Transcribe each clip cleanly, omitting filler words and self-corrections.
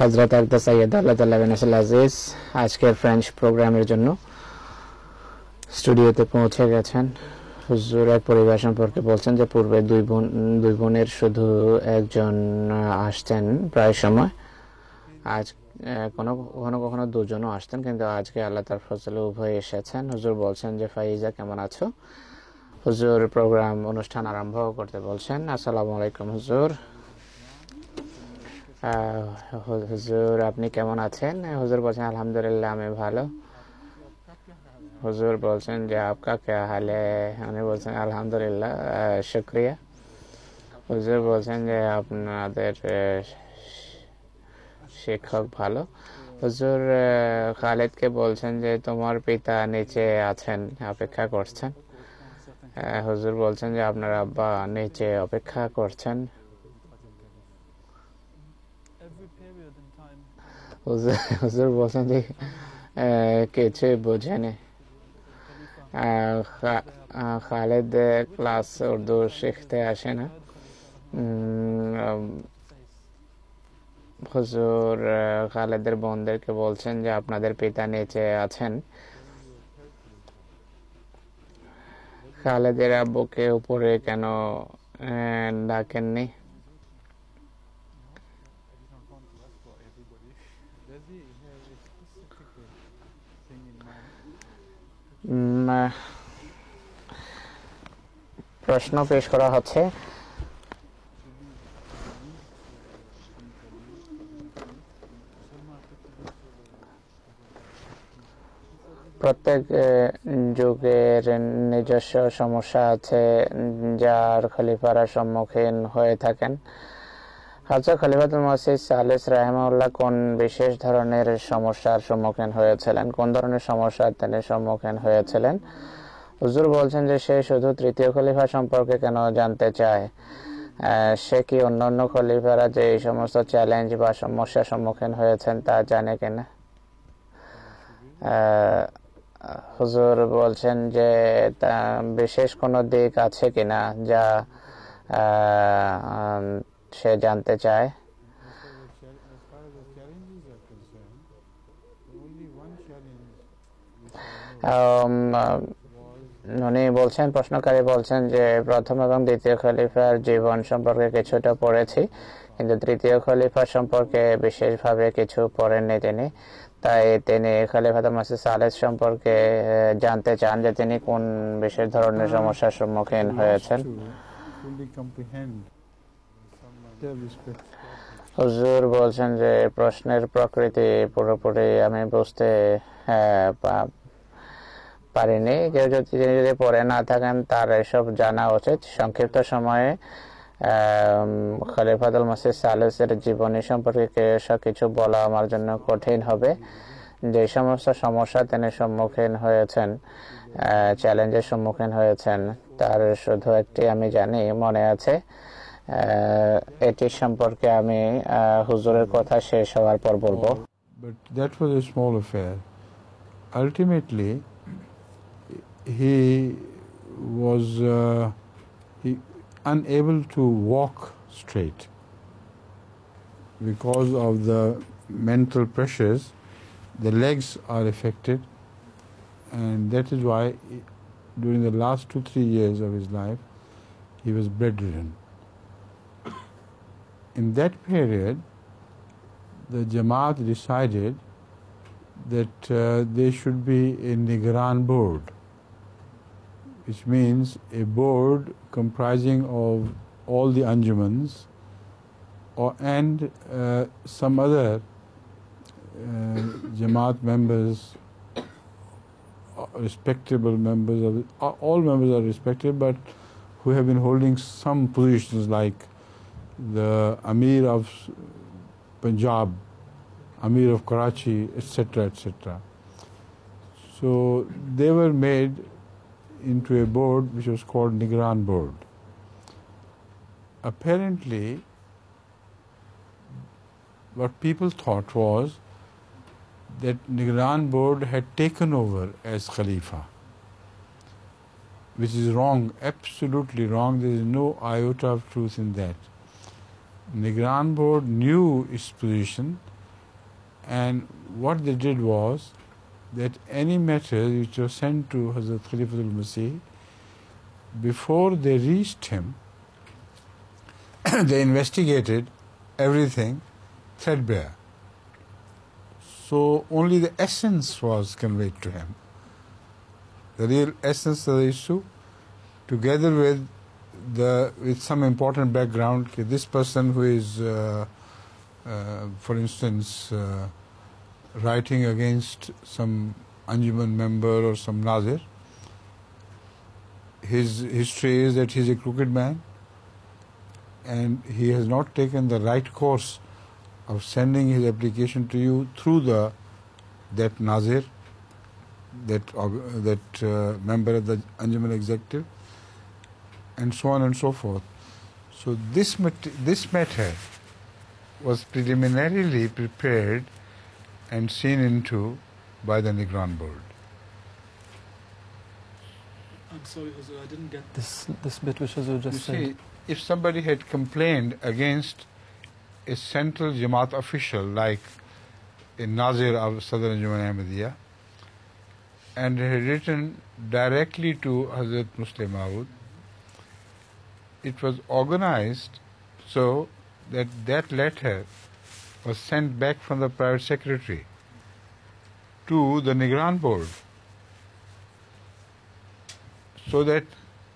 হযরত সাইয়্যিদ আল্লাহ তাআলা বিন আজিজ আজকের ফ্রেঞ্চ প্রোগ্রামের জন্য স্টুডিওতে পৌঁছে গেছেন। হুজুর এক পরিবার সম্পর্কে বলছেন যে পূর্বে দুই বোনের শুধু একজন আসতেন প্রায় সময়, আজ কখনো দুজনও আসতেন, কিন্তু আজকে আল্লাহ তার ফজলে উভয় এসেছেন। হুজুর বলছেন যে ফাইজা কেমন আছো? হুজুর প্রোগ্রাম অনুষ্ঠান আরম্ভ করতে বলছেন। আসসালামু আলাইকুম হুজুর। হুজুর আপনি কেমন আছেন? হুজুর বলছেন আলহামদুলিল্লাহ আমি ভালো। হুজুর বলছেন যে আপকা ক্যা হাল হ্যায়? উনি বলছেন আলহামদুলিল্লাহ শুকরিয়া। হুজুর বলছেন যে আপনাদের শিক্ষক ভালো। হুজুর খালিদকে বলছেন যে তোমার পিতা নিচে আছেন, অপেক্ষা করছেন। হুজুর বলছেন যে আপনার আব্বা নিচে অপেক্ষা করছেন। হুজুর বলছেন যে কিছু বোঝেনি। খালিদ ক্লাস উর্দু শিখতে আসে না। হুজুর খালেদের বোনদেরকে বলছেন যে আপনাদের পিতা নিচে আছেন। খালেদের আব্বুকে উপরে কেন ডাকেননি? প্রশ্ন পেশ করা হচ্ছে। প্রত্যেক যুগের নিজস্ব সমস্যা আছে যার খলিফারা সম্মুখীন হয়ে থাকেন। হযরত খলিফাতুল-মাসিহ IV রাহিমাহুল্লাহ কোন বিশেষ ধরনের সমস্যার সম্মুখীন হয়েছিলেন? কোন ধরনের সমস্যার তিনি সম্মুখীন হয়েছিলেন? হুজুর বলছেন যে সে শুধু তৃতীয় খলিফা সম্পর্কে কেন জানতে চায়? সে কি অন্যান্য খলিফারা যে এই সমস্ত চ্যালেঞ্জ বা সমস্যার সম্মুখীন হয়েছেন তা জানে কিনা? হুজুর বলছেন যে তা বিশেষ কোনো দিক আছে কিনা যা সে জানতে চায়। উনি বলছেন, প্রশ্নকারী বলছেন যে প্রথম এবং দ্বিতীয় খলিফার জীবন সম্পর্কে কিছুটা পড়েছি, কিন্তু তৃতীয় খলিফা সম্পর্কে বিশেষভাবে কিছু পড়েননি তিনি। তাই তিনি খলিফাতুল-মাসিহ IV সম্পর্কে জানতে চান যে তিনি কোন বিশেষ ধরনের সমস্যার সম্মুখীন হয়েছেন। হুজুর বলছেন যে প্রশ্নের প্রকৃতি পুরোপুরি আমি বুঝতে পারিনি। কেউ যদি পড়ে না থাকেন তার এসব জানা উচিত। সংক্ষিপ্ত সময়ে খলিফাতুল-মাসিহ IV জীবনী সম্পর্কে কিছু বলা আমার জন্য কঠিন হবে। যে সমস্ত সমস্যা তিনি সম্মুখীন হয়েছেন, চ্যালেঞ্জের সম্মুখীন হয়েছেন, তার শুধু একটি আমি জানি, মনে আছে। এটি সম্পর্কে আমি হুজুরের কথা শেষ হওয়ার পর বলবো। But that was a small affair. Ultimately, he was unable to walk straight because of the mental pressures. The legs are affected, and that is why during the last 2-3 years of his life he was bedridden. In that period, the Jamaat decided that there should be a Nigran board, which means a board comprising of all the Anjumans and some other Jamaat members, respectable members of all members are respected, but who have been holding some positions like the Amir of Punjab, Amir of Karachi, etc., etc. So they were made into a board which was called Nigran board. Apparently, what people thought was that Nigran board had taken over as Khalifa, which is wrong, absolutely wrong. There is no iota of truth in that. Nigran board knew its position, and what they did was that any matter which was sent to Hazrat Khalifatul-Masih, before they reached him, they investigated everything threadbare. So only the essence was conveyed to him. The real essence of the issue, together with some important background. This person who is, for instance, writing against some Anjuman member or some Nazir, his history is that he is a crooked man, and he has not taken the right course of sending his application to you through that Nazir, that member of the Anjuman executive, and so on and so forth. So this matter was preliminarily prepared and seen into by the Nigran board. I'm sorry, Hazrat, I didn't get this bit which Hazrat just said. See, if somebody had complained against a central Jamaat official like a Nazir of Southern Anjuman Ahmadiyya and had written directly to Hazrat Muslim Maud, it was organized so that that letter was sent back from the private secretary to the Nigran board, so that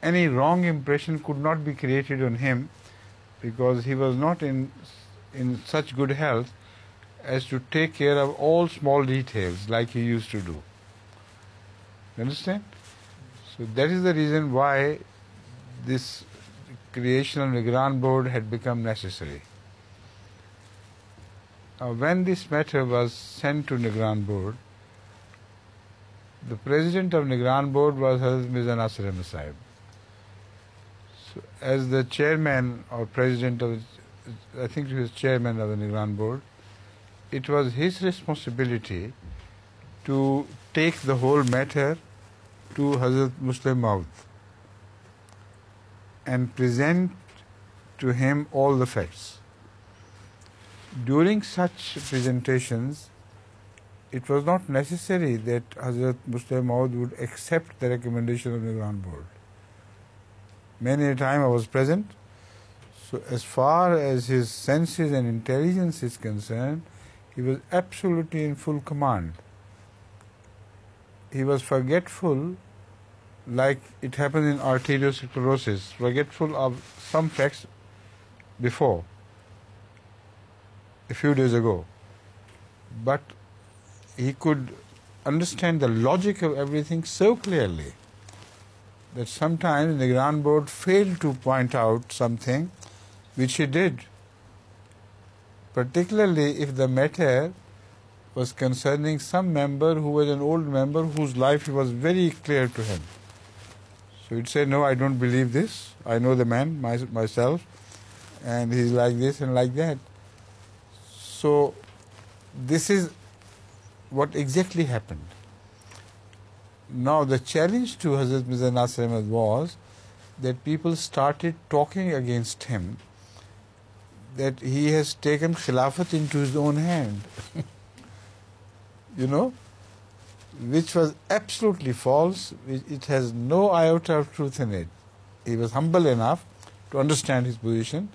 any wrong impression could not be created on him, because he was not in such good health as to take care of all small details like he used to do. You understand? So that is the reason why this creation of Nigran board had become necessary. Now, when this matter was sent to Nigran board, the president of Nigran board was Hazrat Mirza Tahir Ahmad Sahib. So, as the chairman or president of, I think he was chairman of the Nigran board, it was his responsibility to take the whole matter to Hazrat Muslim Maud and present to him all the facts. During such presentations, it was not necessary that Hazrat Muslim Maud would accept the recommendation of the Nigran board. Many a time I was present, so as far as his senses and intelligence is concerned, he was absolutely in full command. He was forgetful, like it happens in arteriosclerosis, forgetful of some facts before, a few days ago. But he could understand the logic of everything so clearly that sometimes the Nigran board failed to point out something which he did, particularly if the matter was concerning some member who was an old member whose life was very clear to him. So he'd say, no, I don't believe this. I know the man myself, and he's like this and like that. So this is what exactly happened. Now the challenge to Hazrat Mirza Tahir Ahmad was that people started talking against him, that he has taken Khilafat into his own hand. You know, which was absolutely false. It has no iota of truth in it. He was humble enough to understand his position.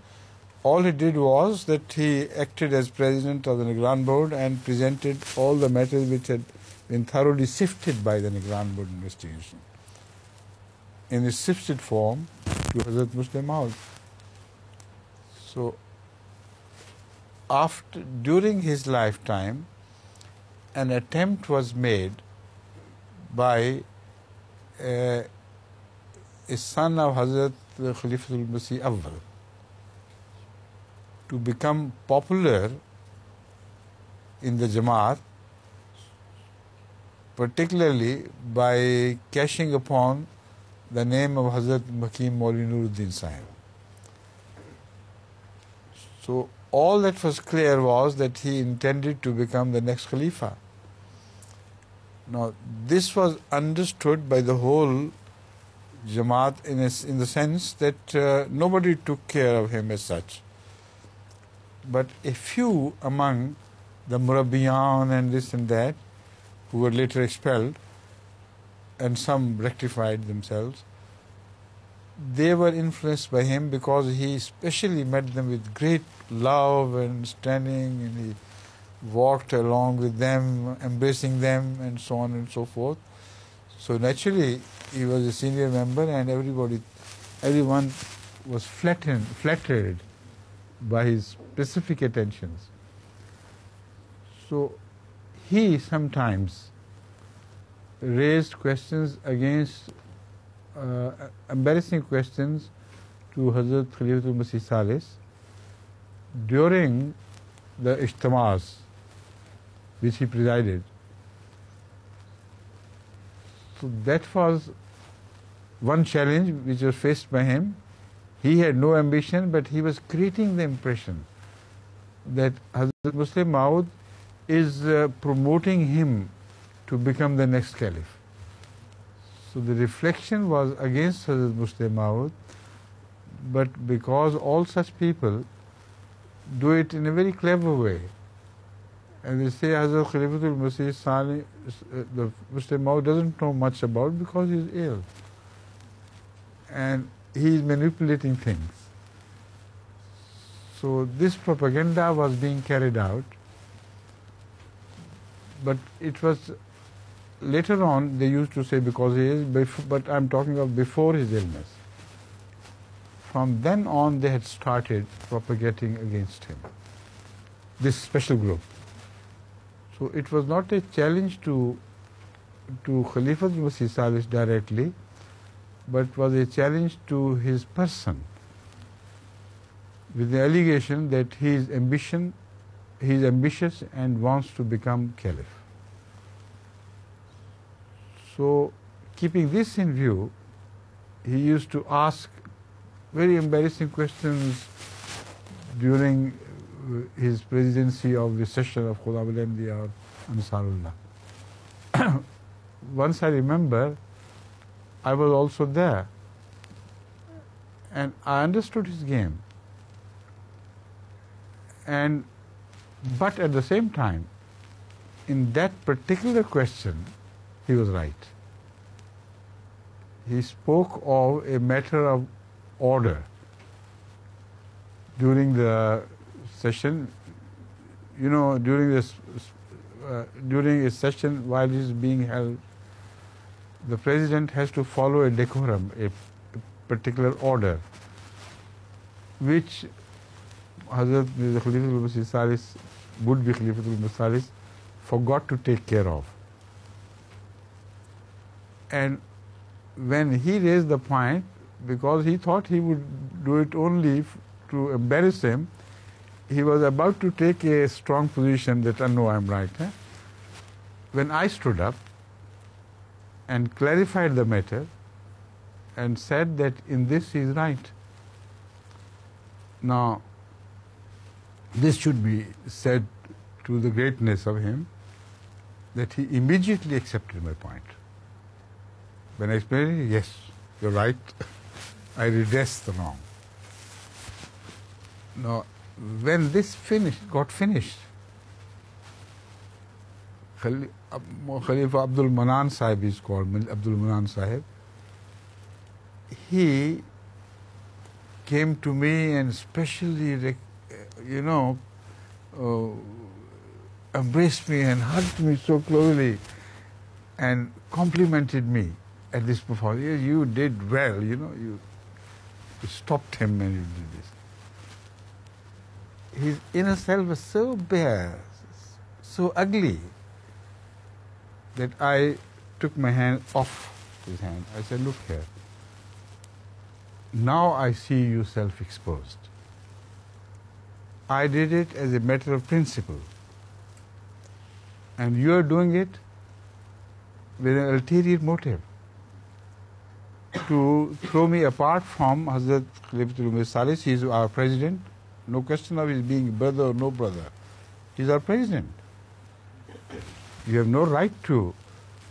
All he did was that he acted as president of the Nigran board and presented all the matters which had been thoroughly sifted by the Nigran board investigation in a sifted form to Hazrat Muslim Maud. So during his lifetime, an attempt was made by a son of Hazrat Khalifatul-Masih IV to become popular in the Jamaat, particularly by cashing upon the name of Hazrat Hakim Maulvi Nuruddin Sahib. So all that was clear was that he intended to become the next Khalifa. Now, this was understood by the whole Jamaat in the sense that nobody took care of him as such. But a few among the Murabbiyan and this and that, who were later expelled, and some rectified themselves, they were influenced by him because he especially met them with great love and understanding, and he walked along with them, embracing them, and so on and so forth. So naturally, he was a senior member, and everyone was flattered by his specific attentions. So he sometimes raised questions against embarrassing questions to Hazrat Khalifatul-Masih IV during the ijtimas which he presided. So that was one challenge which was faced by him. He had no ambition, but he was creating the impression that Hazrat Muslim Maud is promoting him to become the next caliph. So the reflection was against Hazrat Muslim Maud, but because all such people do it in a very clever way, and they say Hazrat Khalifatul-Masih the Muslim Maud doesn't know much about because he's ill, and he is manipulating things. So this propaganda was being carried out, but it was later on they used to say because he is, but I'm talking of before his illness. From then on they had started propagating against him, this special group. So it was not a challenge to Khalifatul-Masih IV directly, but was a challenge to his person, with the allegation that he is ambitious and wants to become caliph. So, keeping this in view, he used to ask very embarrassing questions during his presidency of the session of Khudam al-Anbiya or Ansarullah. Once I remember, I was also there, and I understood his game. But at the same time, in that particular question, he was right. He spoke of a matter of order during the session. You know, during a session while it is being held, the president has to follow a decorum, a particular order, which Hazrat Mirza Khalifatul-Masih IV, would-be Khalifatul-Masih IV, forgot to take care of. And when he raised the point, because he thought he would do it only to embarrass him, he was about to take a strong position that, no, I'm right. When I stood up and clarified the matter and said that in this he is right. Now, this should be said to the greatness of him, that he immediately accepted my point. When I explained it, yes, you're right, I redress the wrong. Now, when this got finished, Khalifa Abdul Manan Sahib is called, Abdul Manan Sahib, he came to me and specially, embraced me and hugged me so closely and complimented me at this performance. Yes, you did well, you stopped him and you did this. His inner self was so bare, so ugly, that I took my hand off his hand. I said, look here, now I see you self-exposed. I did it as a matter of principle, and you are doing it with an ulterior motive, to throw me apart from Hazrat Khalifatul-Masih IV. He is our president, No question of his being brother or no brother. He's our president. You have no right to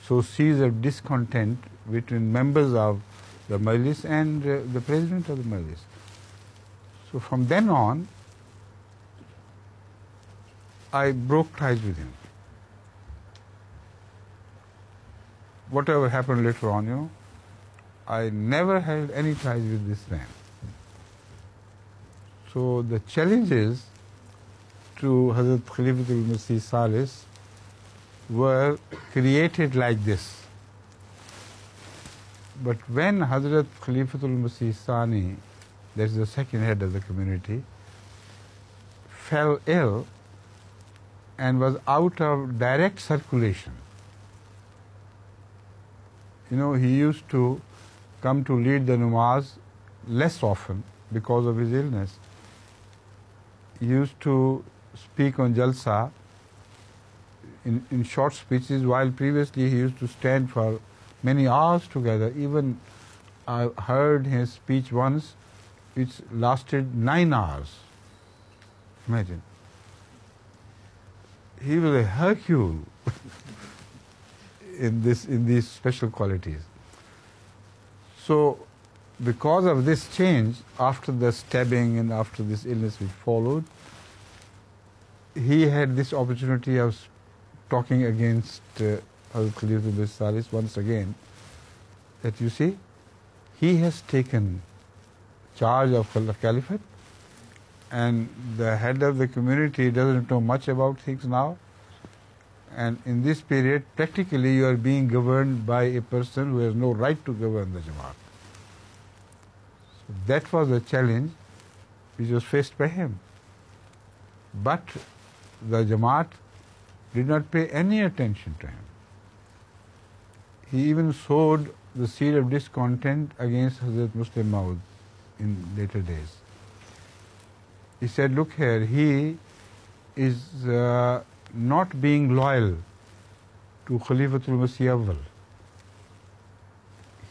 sow seeds of discontent between members of the Majlis and the president of the Majlis. So from then on, I broke ties with him. Whatever happened later on, I never held any ties with this man. So the challenges to Hazrat Khalifatul-Masih IV were created like this. But when Hazrat Khalifatul-Masih Sani, that's the second head of the community, fell ill and was out of direct circulation, he used to come to lead the namaz less often because of his illness. He used to speak on Jalsa in short speeches, while previously he used to stand for many hours together. Even I heard his speech once which lasted 9 hours. Imagine. He was a Hercule in these special qualities. So because of this change, after the stabbing and after this illness which followed, he had this opportunity of talking against Hazrat Khalifatul-Masih IV once again, that you see, he has taken charge of the caliphate, and the head of the community doesn't know much about things now, and in this period, practically you are being governed by a person who has no right to govern the Jamaat. So that was a challenge which was faced by him. But the Jamaat did not pay any attention to him. He even sowed the seed of discontent against Hazrat Muslim Maud in later days. He said, look here, he is not being loyal to Khalifatul-Masih IV.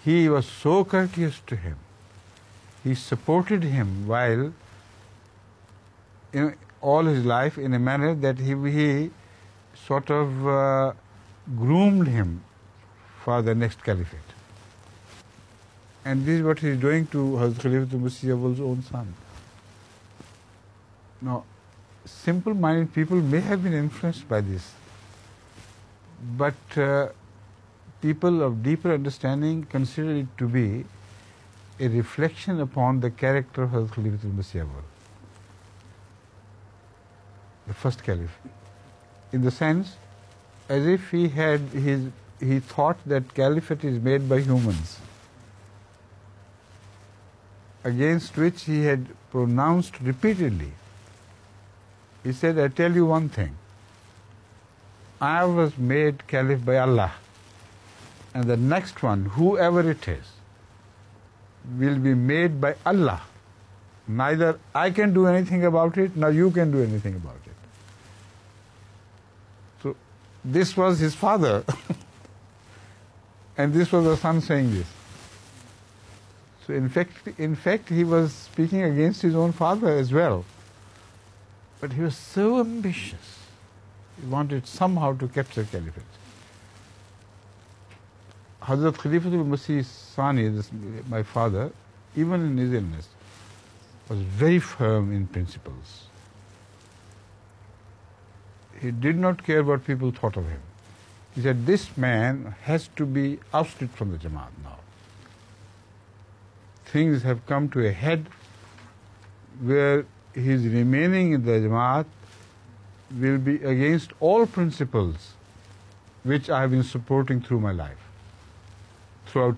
He was so courteous to him. He supported him while all his life in a manner that he sort of groomed him for the next caliphate. And this is what he is doing to Hazrat Khalifatul-Masih IV's own son. Now, simple-minded people may have been influenced by this, but people of deeper understanding consider it to be a reflection upon the character of Hazrat Khalifatul-Masih IV, the first caliph, in the sense as if he thought that caliphate is made by humans, against which he had pronounced repeatedly. He said, I tell you one thing, I was made caliph by Allah, and the next one, whoever it is, will be made by Allah. Neither I can do anything about it, nor you can do anything about it. So this was his father, and this was the son saying this. So in fact, he was speaking against his own father as well. But he was so ambitious. He wanted somehow to capture caliphate. Hazrat Khalifatul-Masih Sani, my father, even in his illness, was very firm in principles. He did not care what people thought of him. He said, this man has to be ousted from the Jamaat now. Things have come to a head where his remaining in the Jamaat will be against all principles which I have been supporting throughout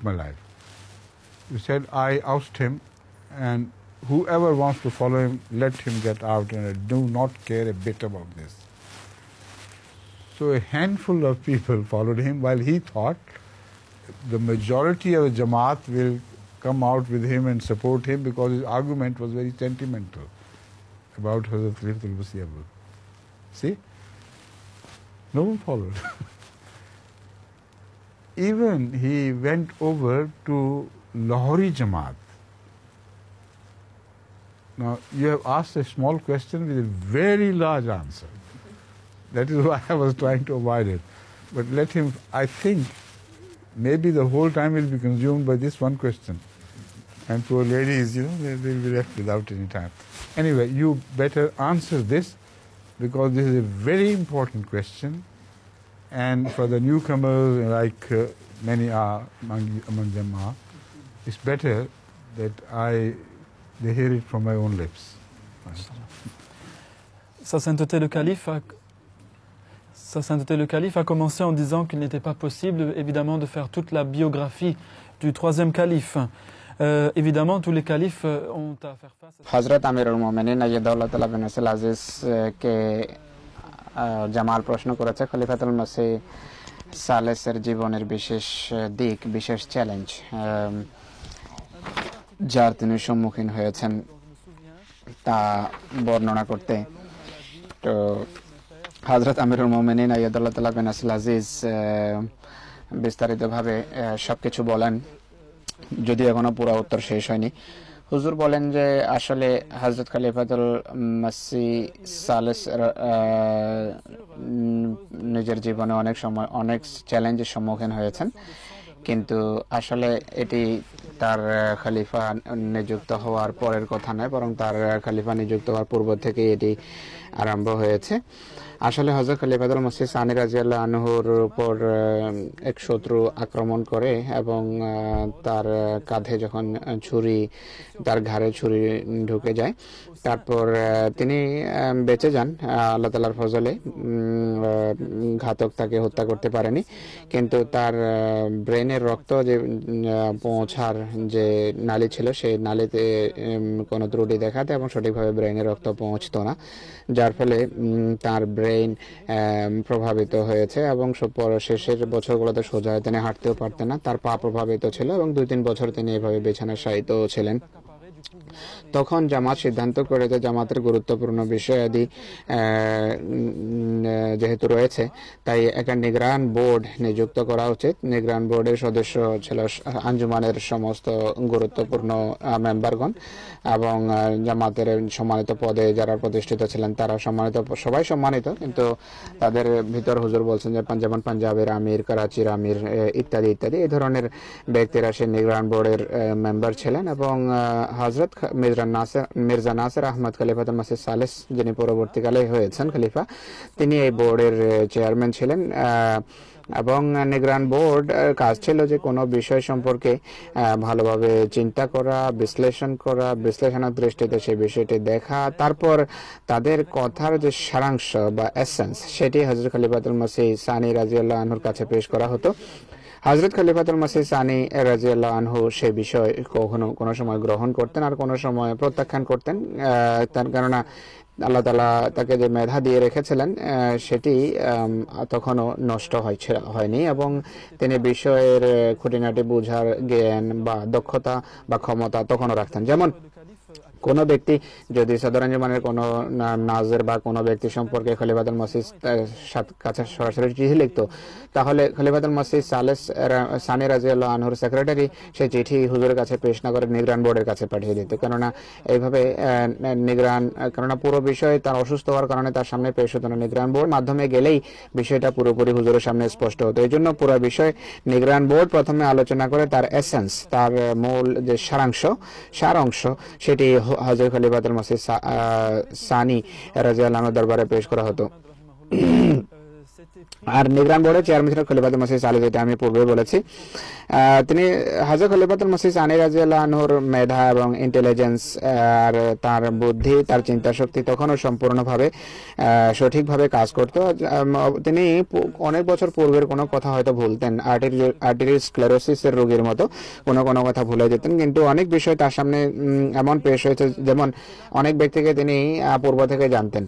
my life. He said, I oust him, and whoever wants to follow him, let him get out, and I do not care a bit about this. So a handful of people followed him, while he thought the majority of the Jamaat will come out with him and support him, because his argument was very sentimental about Hazrat Khalifatul-Masih IV. See? No one followed. Even he went over to Lahori Jamaat Now, you have asked a small question with a very large answer. That is why I was trying to avoid it. But let him, I think, maybe the whole time will be consumed by this one question. And poor ladies, they will be left without any time. Anyway, you better answer this, because this is a very important question. And for the newcomers, like many are, among them are, it's better that they hear it from my own lips. Sa sainteté le calife a commencé en disant qu'il n'était pas possible, évidemment, de faire toute la biographie du troisième calife. Évidemment, tous les califes ont à faire face à... Hazrat Amirul Mu'minin Ayyadullah Ta'ala bin Nasir Aziz ke Jamal প্রশ্ন করেছে খলিফাতুল মাসিহ সালেসের জীবনের বিশেষ দিক, বিশেষ challenge যার তিনি সম্মুখীন হয়েছেন তা বর্ণনা করতে। তো হযরত আমিরুল মুমিনিন আইয়াদুল্লাহ তাআলা বিন নাসির আজিজ বিস্তারিতভাবে সবকিছু বলেন, যদি এখনো পুরো উত্তর শেষ হয়নি। হুজুর বলেন যে আসলে হযরত খলিফাতুল মাসিহ সালেস নিজের জীবনে অনেক সময় অনেক চ্যালেঞ্জের সম্মুখীন হয়েছেন, কিন্তু আসলে এটি তার খলিফা নিযুক্ত হওয়ার পরের কথা নয়, বরং তার খলিফা নিযুক্ত হওয়ার পূর্ব থেকে এটি আরম্ভ হয়েছে। আসলে হযরত খলিফাতুল মাসিহ সানি রাদিয়াল্লাহু আনহুর উপর এক শত্রু আক্রমণ করে এবং তার কাঁধে যখন তার ঘাড়ে ছুরি ঢুকে যায়, তারপর তিনি বেঁচে যান আল্লাহ তাআলার ফজলে। ঘাতক তাকে হত্যা করতে পারেনি, কিন্তু তার ব্রেনের রক্ত যে পৌঁছার যে নালী ছিল, সেই নালীতে কোনো ত্রুটি দেখাতে এবং সঠিকভাবে ব্রেনের রক্ত পৌঁছতো না, যার ফলে তার ব্রেন প্রভাবিত হয়েছে এবং শেষের বছরগুলোতে সোজা তিনি হাঁটতেও পারতেন না, তার পা প্রভাবিত ছিল এবং 2-3 বছর তিনি এভাবে বিছানায় শায়িত ছিলেন। তখন জামাত সিদ্ধান্ত করে যে জামাতের গুরুত্বপূর্ণ বিষয়াদি যেহেতু রয়েছে, তাই একটা নিগরান বোর্ড নিযুক্ত করা উচিত। নিগরান বোর্ডের সদস্য ছিল আঞ্জুমানের সমস্ত গুরুত্বপূর্ণ মেম্বারগণ এবং জামাতের সম্মানিত পদে যারা প্রতিষ্ঠিত ছিলেন তারা সম্মানিত, সবাই সম্মানিত, কিন্তু তাদের ভিতর হুজুর বলছেন যে যেমন পাঞ্জাবের আমির, করাচির আমির ইত্যাদি ইত্যাদি এই ধরনের ব্যক্তিরা সেই নিগরান বোর্ডের মেম্বার ছিলেন। এবং হযরত মির্জা নাসির আহমদ খলিফাতুল-মাসিহ সালেস, যিনি পরবর্তীকালে হয়েছেন খলিফা, তিনি এই বোর্ডের চেয়ারম্যান ছিলেন। এবং নিগরান বোর্ড কাজ ছিল যে কোনো বিষয় সম্পর্কে ভালোভাবে চিন্তা করা, বিশ্লেষণ করা, বিশ্লেষণের দৃষ্টিতে সেই বিষয়টি দেখা, তারপর তাদের কথার যে সারাংশ বা এসেন্স সেটি হযরত খলিফাতুল-মাসিহ সানি রাদিয়াল্লাহু আনহুর কাছে পেশ করা হতো। হযরত খলিফাতুল-মাসিহ সানি রাদিয়াল্লাহু আনহু সেই বিষয় কোনো সময় গ্রহণ করতেন আর কোনো সময় প্রত্যাখ্যান করতেন, তার কেননা আল্লাহ তাআলা তাকে যে মেধা দিয়ে রেখেছিলেন সেটি তখনও নষ্ট হয়নি এবং তিনি বিষয়ের খুঁটিনাটি বোঝার জ্ঞান বা দক্ষতা বা ক্ষমতা তখনও রাখতেন। যেমন কোনো ব্যক্তি যদি সদর আঞ্জুমানের কোনো নাজের বা কোনো ব্যক্তি সম্পর্কে খলিফাতুল-মাসিহ কাছে সরাসরি চিঠি লিখতো, তাহলে খলিফাতুল-মাসিহ সানি রাদিয়াল্লাহু আনহুর সেক্রেটারি সেই চিঠি হুজুরের কাছে পেশ না করে নিগরান বোর্ডের কাছে পাঠিয়ে দিত, কেননা এইভাবে কেননা পুরো বিষয় তার অসুস্থ হওয়ার কারণে তার সামনে পেশ হতো না, নিগরান বোর্ড মাধ্যমে গেলেই বিষয়টা পুরোপুরি হুজুরের সামনে স্পষ্ট হতো। এই জন্য পুরো বিষয় নিগরান বোর্ড প্রথমে আলোচনা করে তার এসেন্স, তার মূল যে সারাংশ সেটি হযরত খলিফাতুল-মাসিহ সানি রাদিয়াল্লাহু আনহু দরবারে পেশ করা হতো। আর নিগরান বোর্ডের চেয়ারম্যান ছিলেন খলিফাতুল-মাসিহ সালেহ, যেটা আমি পূর্বে বলেছি। তিনি হযরত খলিফাতুল-মাসিহ সানি রাদিয়াল্লাহু আনহুর মেধা এবং ইন্টেলিজেন্স আর তার বুদ্ধি, তার চিন্তা শক্তি তখনও সম্পূর্ণভাবে সঠিকভাবে কাজ করত। তিনি অনেক বছর পূর্বের কোনো কথা হয়তো ভুলতেন, আর্টেরিয়াল স্ক্লেরোসিসের রোগীর মতো কোনো কথা ভুলে যেতেন, কিন্তু অনেক বিষয় তার সামনে এমন পেশ হয়েছে, যেমন অনেক ব্যক্তিকে তিনি পূর্ব থেকে জানতেন,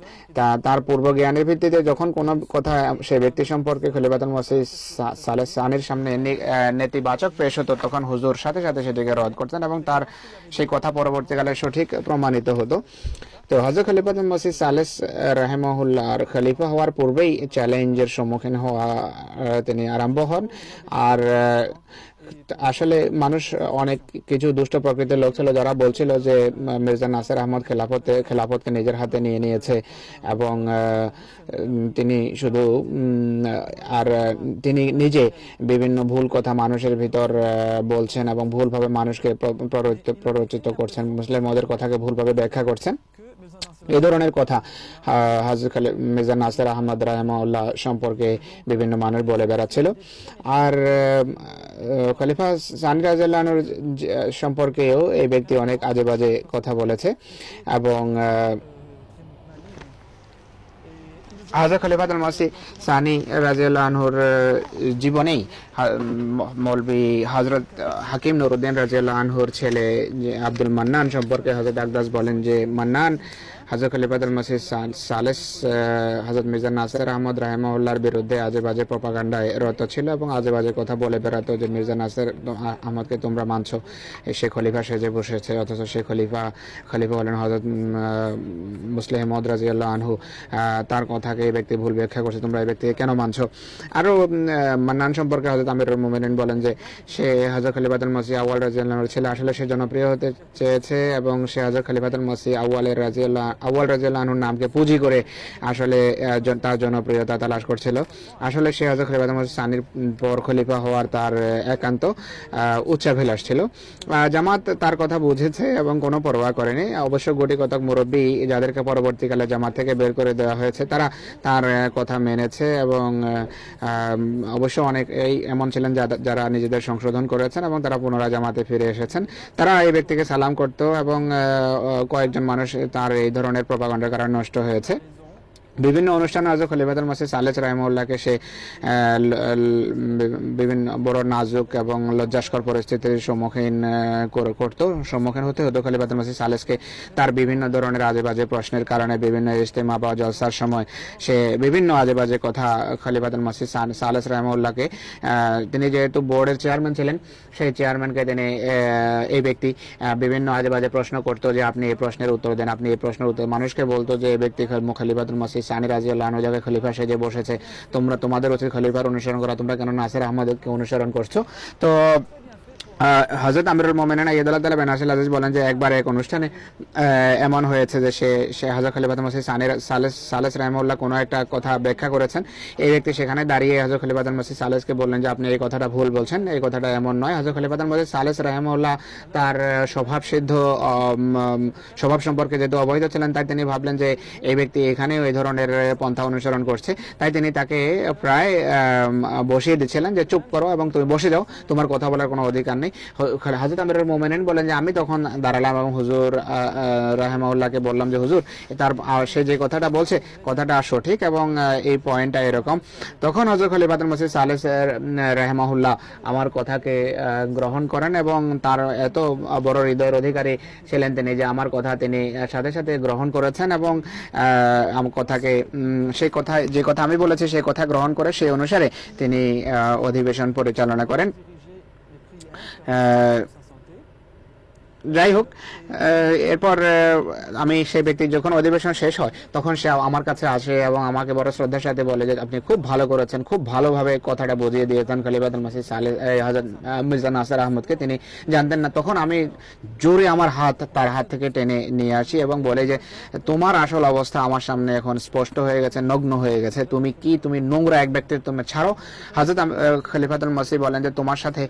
তার পূর্ব জ্ঞানের ভিত্তিতে যখন কোনো কথা সে ব্যক্তি সম্পর্কে খলিফাতুল-মাসিহ সালেহ সানির সামনে নেতিবাচক পেশ হতো, তখন হুজুর সাথে সাথে সেটিকে রদ করতেন এবং তার সেই কথা পরবর্তীকালে সঠিক প্রমাণিত হতো। তো হযরত খলিফাতুল-মাসিহ সালেহ রাহিমাহুল্লাহর খলিফা হওয়ার পূর্বেই চ্যালেঞ্জের সম্মুখীন হওয়া তিনি আরম্ভ হন। আর আসলে মানুষ অনেক কিছু দুষ্ট প্রকৃতির লোক ছিল যারা বলছিল যে মির্জা নাসির আহমদ খেলাফতকে নিজের হাতে নিয়ে নিয়েছে এবং তিনি শুধু আর তিনি নিজে বিভিন্ন ভুল কথা মানুষের ভিতর বলছেন এবং ভুলভাবে মানুষকে প্ররোচিত করছেন, মুসলিমদের কথাকে ভুলভাবে ব্যাখ্যা করছেন। এই ধরনের কথা হযরত মির্জা নাসির আহমদ রাহিমাহুল্লাহ সম্পর্কে বিভিন্ন মানুষ বলে বেড়াচ্ছিল। আর খলিফা সানি রাদিয়াল্লাহু আনহু সম্পর্কেও এই ব্যক্তি অনেক আজে বাজে কথা বলেছে এবং হযরত খলিফাতুল-মাসিহ সানি রাদিয়াল্লাহু আনহুর জীবনেই মৌলভী হযরত হাকিম নুরউদ্দিন রাদিয়াল্লাহু আনহুর ছেলে আব্দুল মান্নান সম্পর্কে হযরত আকদাস বলেন যে মান্নান হযরত খলিফাতুল-মাসিহ সালেস হযরত মির্জা নাসির আহমদ রাহিমাহুল্লাহর বিরুদ্ধে আজে বাজে প্রপাগান্ডায় রত ছিল এবং আজে বাজে কথা বলে বেড়াতো যে মির্জা নাসির আহমদকে তোমরা মানছো, সে খলিফা সেজে বসেছে, অথচ সে খলিফা হলেন হযরত মুসলিম মাউদ রাদিয়াল্লাহু আনহু, তার কথাকে এই ব্যক্তি ভুল ব্যাখ্যা করছে, তোমরা এই ব্যক্তিকে কেন মানছো। আরো মান্নান সম্পর্কে হযরত আমিরুল মুমিনিন বলেন যে সে হযরত খলিফাতুল-মাসিহ আউয়াল রাদিয়াল্লাহু আনহুর ছেলে, আসলে সে জনপ্রিয় হতে চেয়েছে এবং সে হযরত খলিফাতুল-মাসিহ আউয়াল রাদিয়াল্লাহু আনহুর নামকে পুঁজি করে আসলে তার জনপ্রিয়তা তালাশ করছিল। আসলে সে হযরত খলিফাতুল-মাসিহ সানির পর খলিফা হওয়ার তার একান্ত উচ্চাভিলাষ ছিল। জামাত তার কথা বুঝেছে এবং কোনো পরোয়া করেনি। অবশ্য গুটি কতক মুরব্বী যাদেরকে পরবর্তীকালে জামাত থেকে বের করে দেওয়া হয়েছে তারা তার কথা মেনেছে এবং অবশ্য অনেক এমন ছিলেন যারা নিজেদের সংশোধন করেছেন এবং তারা পুনরায় জামাতে ফিরে এসেছেন। তারা এই ব্যক্তিকে সালাম করত এবং কয়েকজন মানুষ তার এই ধরনের প্রপাগান্ডার কারণে নষ্ট হয়েছে। বিভিন্ন অনুষ্ঠানে হযরত খলিফাতুল-মাসিহ সালেস রাহিমাহুল্লাহকে সে বিভিন্ন বড় নাজুক এবং লজ্জাস্কর পরিস্থিতির সম্মুখীন হতে হতো। খলিফাতুল-মাসিহ সালেসকে তার বিভিন্ন ধরনের আজে বাজে প্রশ্নের কারণে বিভিন্ন ইজতেমা বা জলসার সময় সে বিভিন্ন আজে বাজে কথা খলিফাতুল-মাসিহ সালেস রাহিমাহুল্লাহকে, তিনি যেহেতু বোর্ডের চেয়ারম্যান ছিলেন, সেই চেয়ারম্যানকে তিনি এই ব্যক্তি বিভিন্ন আজে বাজে প্রশ্ন করতো যে আপনি এই প্রশ্নের উত্তর দেন, আপনি এই প্রশ্নের উত্তর, মানুষকে বলতো যে এই ব্যক্তি খলিফাতুল-মাসিহ সানি রাদিয়াল্লাহু আনহু জায়গায় খলিফা সেজে বসেছে, তোমাদের উচিত খলিফার অনুসরণ করা, তোমরা কেন নাসির আহমদকে অনুসরণ করছো। তো হযরত আমিরুল মুমিনিন আইয়াদাল্লাহু তাআলা বিন আজিজ বলেন যে একবার এক অনুষ্ঠানে এমন হয়েছে যে সে হযরত খলিফাতুল-মাসিহ সালেস রাহিমাহুল্লাহ কোনো একটা কথা ব্যাখ্যা করেছেন। এই ব্যক্তি সেখানে দাঁড়িয়ে হযরত খলিফাতুল-মাসিহ সালেসকে বললেন যে আপনি এই কথাটা ভুল বলছেন, এই কথাটা এমন নয়। হযরত খলিফাতুল-মাসিহ সালেস রাহিমাহুল্লাহ তার স্বভাব সম্পর্কে যেহেতু অবহিত ছিলেন, তাই তিনি ভাবলেন যে এই ব্যক্তি এখানে ওই ধরনের পন্থা অনুসরণ করছে, তাই তিনি তাকে প্রায় বসিয়ে দিচ্ছিলেন যে চুপ করো এবং তুমি বসে যাও, তোমার কথা বলার কোনো অধিকার নেই। হযরত আমিরুল মুমিনিন বলেন যে আমি তখন দাঁড়ালাম এবং হুজুর রাহিমাহুল্লাহকে বললাম যে হুজুর সে যে কথাটা বলছে কথাটা সঠিক এবং এই পয়েন্টটা এরকম। তখন হযরত খলিফাতুল-মাসিহ সালেস রাহিমাহুল্লাহ আমার কথাকে গ্রহণ করেন এবং তার এত বড় হৃদয়ের অধিকারী ছিলেন তিনি যে আমার কথা তিনি সাথে সাথে গ্রহণ করেছেন এবং আমার কথাকে যে কথা আমি বলেছি সেই কথা গ্রহণ করে সেই অনুসারে তিনি অধিবেশন পরিচালনা করেন। যাই হোক, এরপর আমি সেই ব্যক্তি যখন অধিবেশন শেষ হয় তখন সে আমার কাছে আসে এবং আমাকে বড় শ্রদ্ধার সাথে বলে যে আপনি খুব ভালো করেছেন, খুব ভালোভাবে কথাটা বুঝিয়ে দিয়েছেন খলিফাতুল-মাসিহ হযরত মির্জা নাসির আহমদকে, তিনি জানতেন না। তখন আমি জোরে আমার তার হাত থেকে টেনে নিয়ে আসি এবং বলে যে তোমার আসল অবস্থা আমার সামনে এখন স্পষ্ট হয়ে গেছে, নগ্ন হয়ে গেছে, তুমি নোংরা এক ব্যক্তির, তুমি ছাড়ো। হযরত খলিফাতুল-মাসিহ বলেন যে তোমার সাথে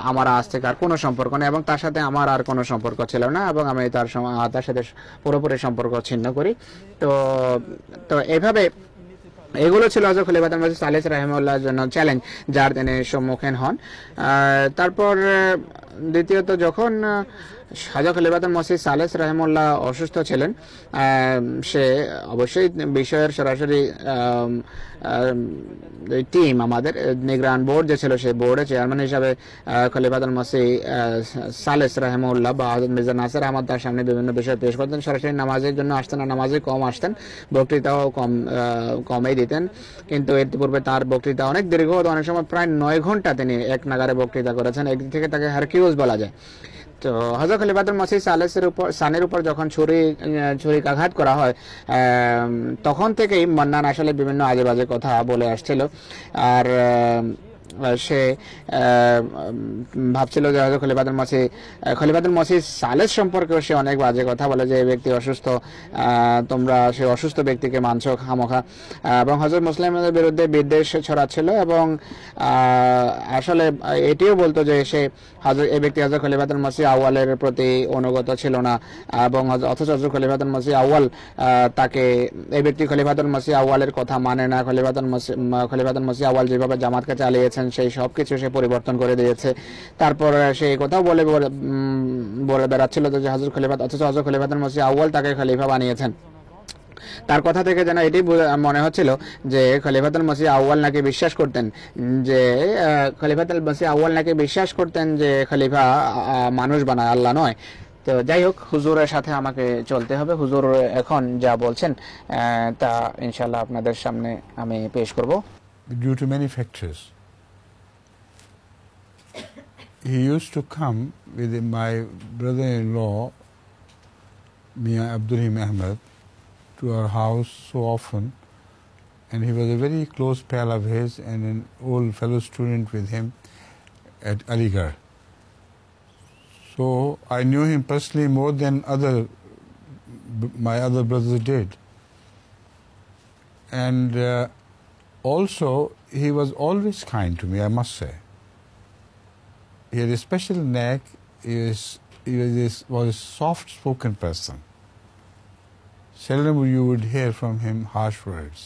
আমার আজ থেকে আর কোনো সম্পর্ক নেই এবং তার সাথে আমার আর কোনো সম্পর্ক ছিল না এবং আমি তার সাথে পুরোপুরি সম্পর্ক ছিন্ন করি। তো এইভাবে এগুলো ছিল হযরত খলিফাতুল-মাসিহ সালেস রাহিমাহুল্লাহর জন্য চ্যালেঞ্জ যার তিনি সম্মুখীন হন। তারপর দ্বিতীয়ত যখন হযরত খলিফাতুল-মাসিহ সালেস রাহিমাহুল্লাহ অসুস্থ ছিলেন, সে অবশ্যই বিষয়ের সরাসরি টিম আমাদের নিগরান বোর্ড যে ছিল সেই বোর্ডের চেয়ারম্যান হিসাবে খলিফাতুল-মাসিহ সালেস রাহিমাহুল্লাহ বা হযরত মির্জা নাসির আহমদ তার সামনে বিভিন্ন বিষয় পেশ করতেন। সরাসরি নামাজের জন্য আসতেন না, নামাজে কম আসতেন, বক্তৃতাও কমই দিতেন, কিন্তু এর পূর্বে তার বক্তৃতা অনেক দীর্ঘ হতো, অনেক সময় প্রায় 9 ঘন্টা তিনি এক নাগারে বক্তৃতা করেছেন। একদিক থেকে তাকে হারকিউস বলা যায়। তো হযরত খলিফাতুল-মাসিহ সানির উপর যখন ছুরিকাঘাত করা হয় তখন থেকেই মান্নান আসলে বিভিন্ন আজে বাজে কথা বলে আসছিল। আর সে ভাবছিল যে হয়তো খলিফাতুল মসিহ সালেস সম্পর্কেও সে অনেক বাজে কথা বলে, যে এই ব্যক্তি অসুস্থ, তোমরা সে অসুস্থ ব্যক্তিকে মানছো খামোখা, এবং হযরত মুসলিমদের বিরুদ্ধে বিদ্বেষ ছড়াচ্ছিল, এবং আসলে এটিও বলতো যে সে এই ব্যক্তি হযরত খলিফাতুল মসিহ আউয়ালের প্রতি অনুগত ছিল না, এবং অথচ হযরত খলিফাতুল মসিহ আউয়াল তাকে, এই ব্যক্তি খলিফাতুল মসিহ আউয়ালের কথা মানে না, খলিফাতুল মসিহ আউয়াল যেভাবে জামাতকে চালিয়েছেন সেই সব কিছু সে পরিবর্তন করে দিয়েছে। তারপর সে এই কথাও বলে বেড়াচ্ছিল যে অথচ হযরত খলিফাতুল মসিহ আউয়াল তাকে খলিফা বানিয়েছেন। তার কথা থেকে যেন এটি মনে হচ্ছিল যে খলিফাতুল মসিহ আউয়াল নাকি বিশ্বাস করতেন যে খলিফা মানুষ বানায়, আল্লাহ নয়। তো যাই হোক, হুজুরের সাথে আমাকে চলতে হবে। হুজুর এখন যা বলছেন তা ইনশাআল্লাহ আপনাদের সামনে আমি পেশ করব। Due to many factors, he used to come with my brother-in-law, Mia Abdurrahim Ahmad, to our house so often, and he was a very close pal of his and an old fellow student with him at Aligarh. So I knew him personally more than my other brothers did. And also, he was always kind to me, I must say. He had a special knack. He was a soft-spoken person. Seldom you would hear from him harsh words.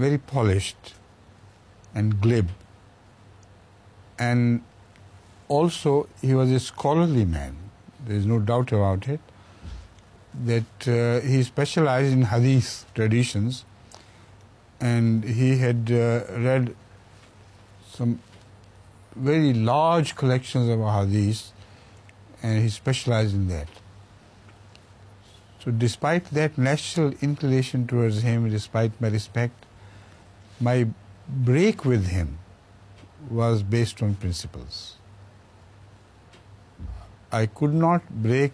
Very polished and glib. And also, he was a scholarly man. There is no doubt about it. That he specialized in hadith traditions, and he had read some very large collections of hadith, and he specialized in that. So despite that natural inclination towards him, despite my respect, my break with him was based on principles. I could not break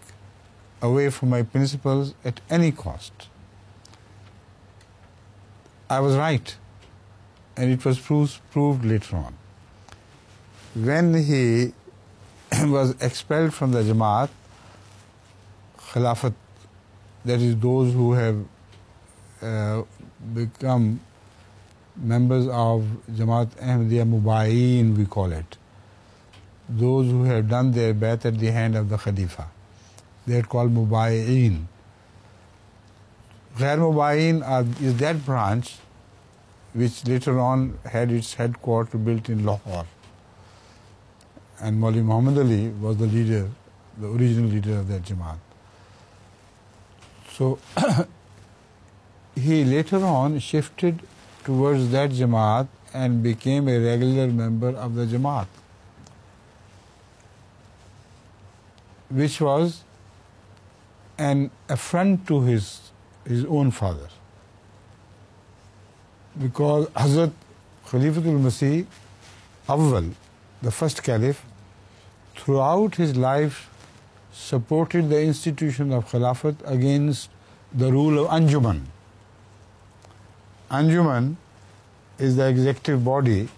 away from my principles at any cost. I was right, and it was proved later on. When he was expelled from the Jamaat, Khilafat, that is those who have become members of Jamaat Ahmadiyya Mubayin, we call it, those who have done their bayat at the hand of the Khalifa. They are called Mubayin. Ghair Mubayin is that branch which later on had its headquarters built in Lahore. And Maulvi Muhammad Ali was the leader, the original leader of that Jamaat. So he later on shifted towards that Jamaat and became a regular member of the Jamaat, which was an affront to his own father. Because Hazrat Khalifatul-Masih IV, the first caliph, throughout his life supported the institution of Khilafat against the rule of Anjuman. Anjuman is the executive body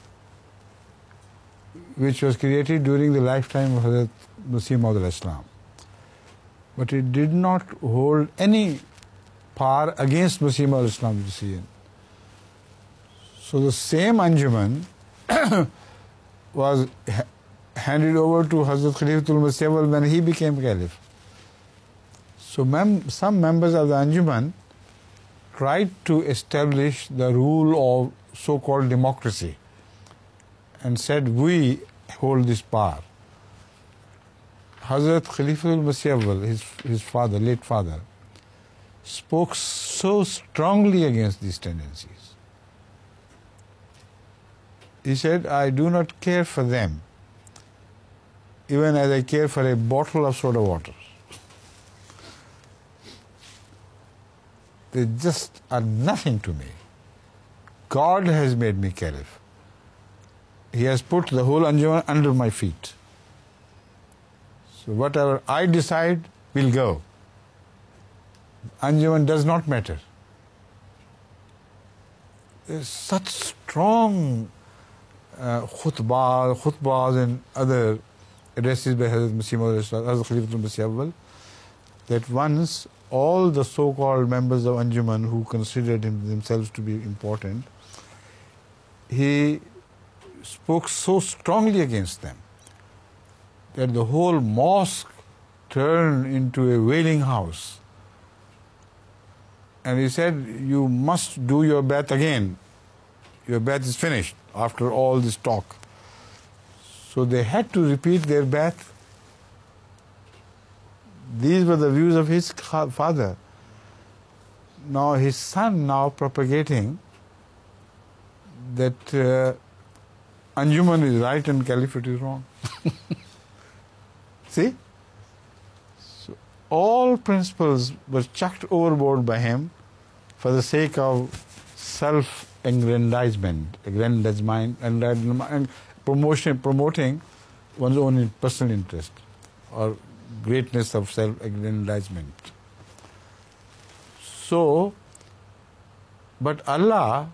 which was created during the lifetime of Hazrat Masih Maud al-Islam. But it did not hold any power against Masih Maud al-Islam decision. So the same Anjuman was handed over to Hazrat Khalifatul-Masih IV when he became caliph. So some members of the Anjuman tried to establish the rule of so-called democracy and said, we hold this power. Hazrat Khalifatul-Masih IV, his father, late father, spoke so strongly against these tendencies. He said, I do not care for them, even as I care for a bottle of soda water. They just are nothing to me. God has made me caliph. He has put the whole Anjuman under my feet. So whatever I decide will go. Anjuman does not matter. There's such strong khutbahs and other addresses by Hazrat Khalifatul-Masih IV, that once all the so-called members of Anjuman who considered themselves to be important, he spoke so strongly against them that the whole mosque turned into a wailing house. And he said, you must do your bath again. Your bath is finished after all this talk. So they had to repeat their bath. These were the views of his father. Now his son now propagating that Anjuman is right and Caliphate is wrong. See? So all principles were chucked overboard by him for the sake of self-aggrandizement, and promoting one's own personal interest or greatness of self-aggrandizement. So, but Allah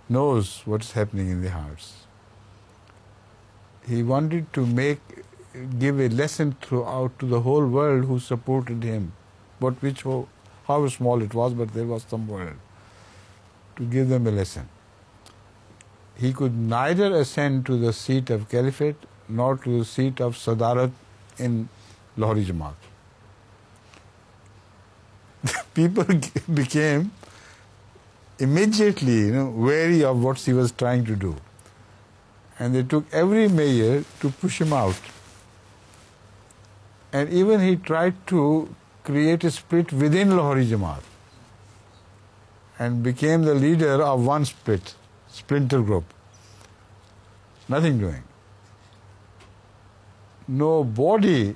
knows what's happening in the hearts. He wanted to give a lesson throughout to the whole world who supported him, however small it was, but there was some world, to give them a lesson. He could neither ascend to the seat of Caliphate nor to the seat of Sadarat in Lahori Jamaat. People became immediately wary of what he was trying to do. And they took every measure to push him out. And even he tried to create a split within Lahori Jamaat and became the leader of one splinter group. Nothing doing. Nobody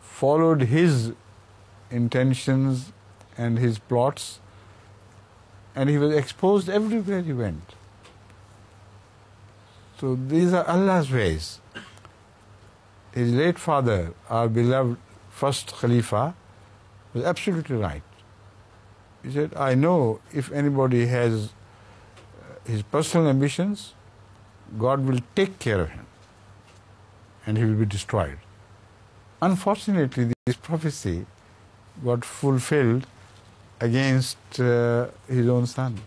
followed his intentions and his plots, and he was exposed everywhere he went. So these are Allah's ways. His late father, our beloved first Khalifa, was absolutely right. He said, I know if anybody has his personal ambitions, God will take care of him and he will be destroyed. Unfortunately, this prophecy got fulfilled against his own son.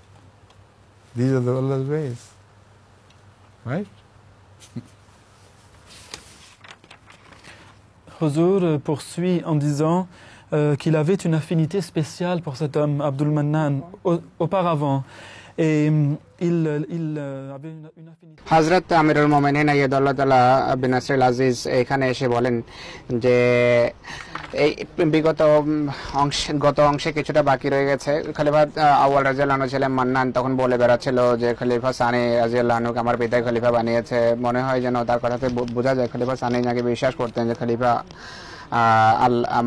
These are the Allah's ways. Right? Huzur poursuit en disant qu'il avait une affinité spéciale pour cet homme, Abdul Mannan, auparavant. Et il avait une affinité. হযরত আমিরুল মুমিনিন আইয়াদাল্লাহু তাআলা বিন নাসরুল আজিজ এখানে এসে বলেন যে এই গত অংশে কিছুটা বাকি রয়ে গেছে। খলিফা আউয়াল রাদিয়াল্লাহু আনহু ছিলেন মান্নান, তখন বলে বেড়াচ্ছিল যে খলিফা সানি রাদিয়াল্লাহু আনহুকে আমার পিতা খলিফা বানিয়েছে। মনে হয় যেন তার কথাতে বোঝা যায় খলিফা সানি নাকি বিশ্বাস করতেন যে খলিফা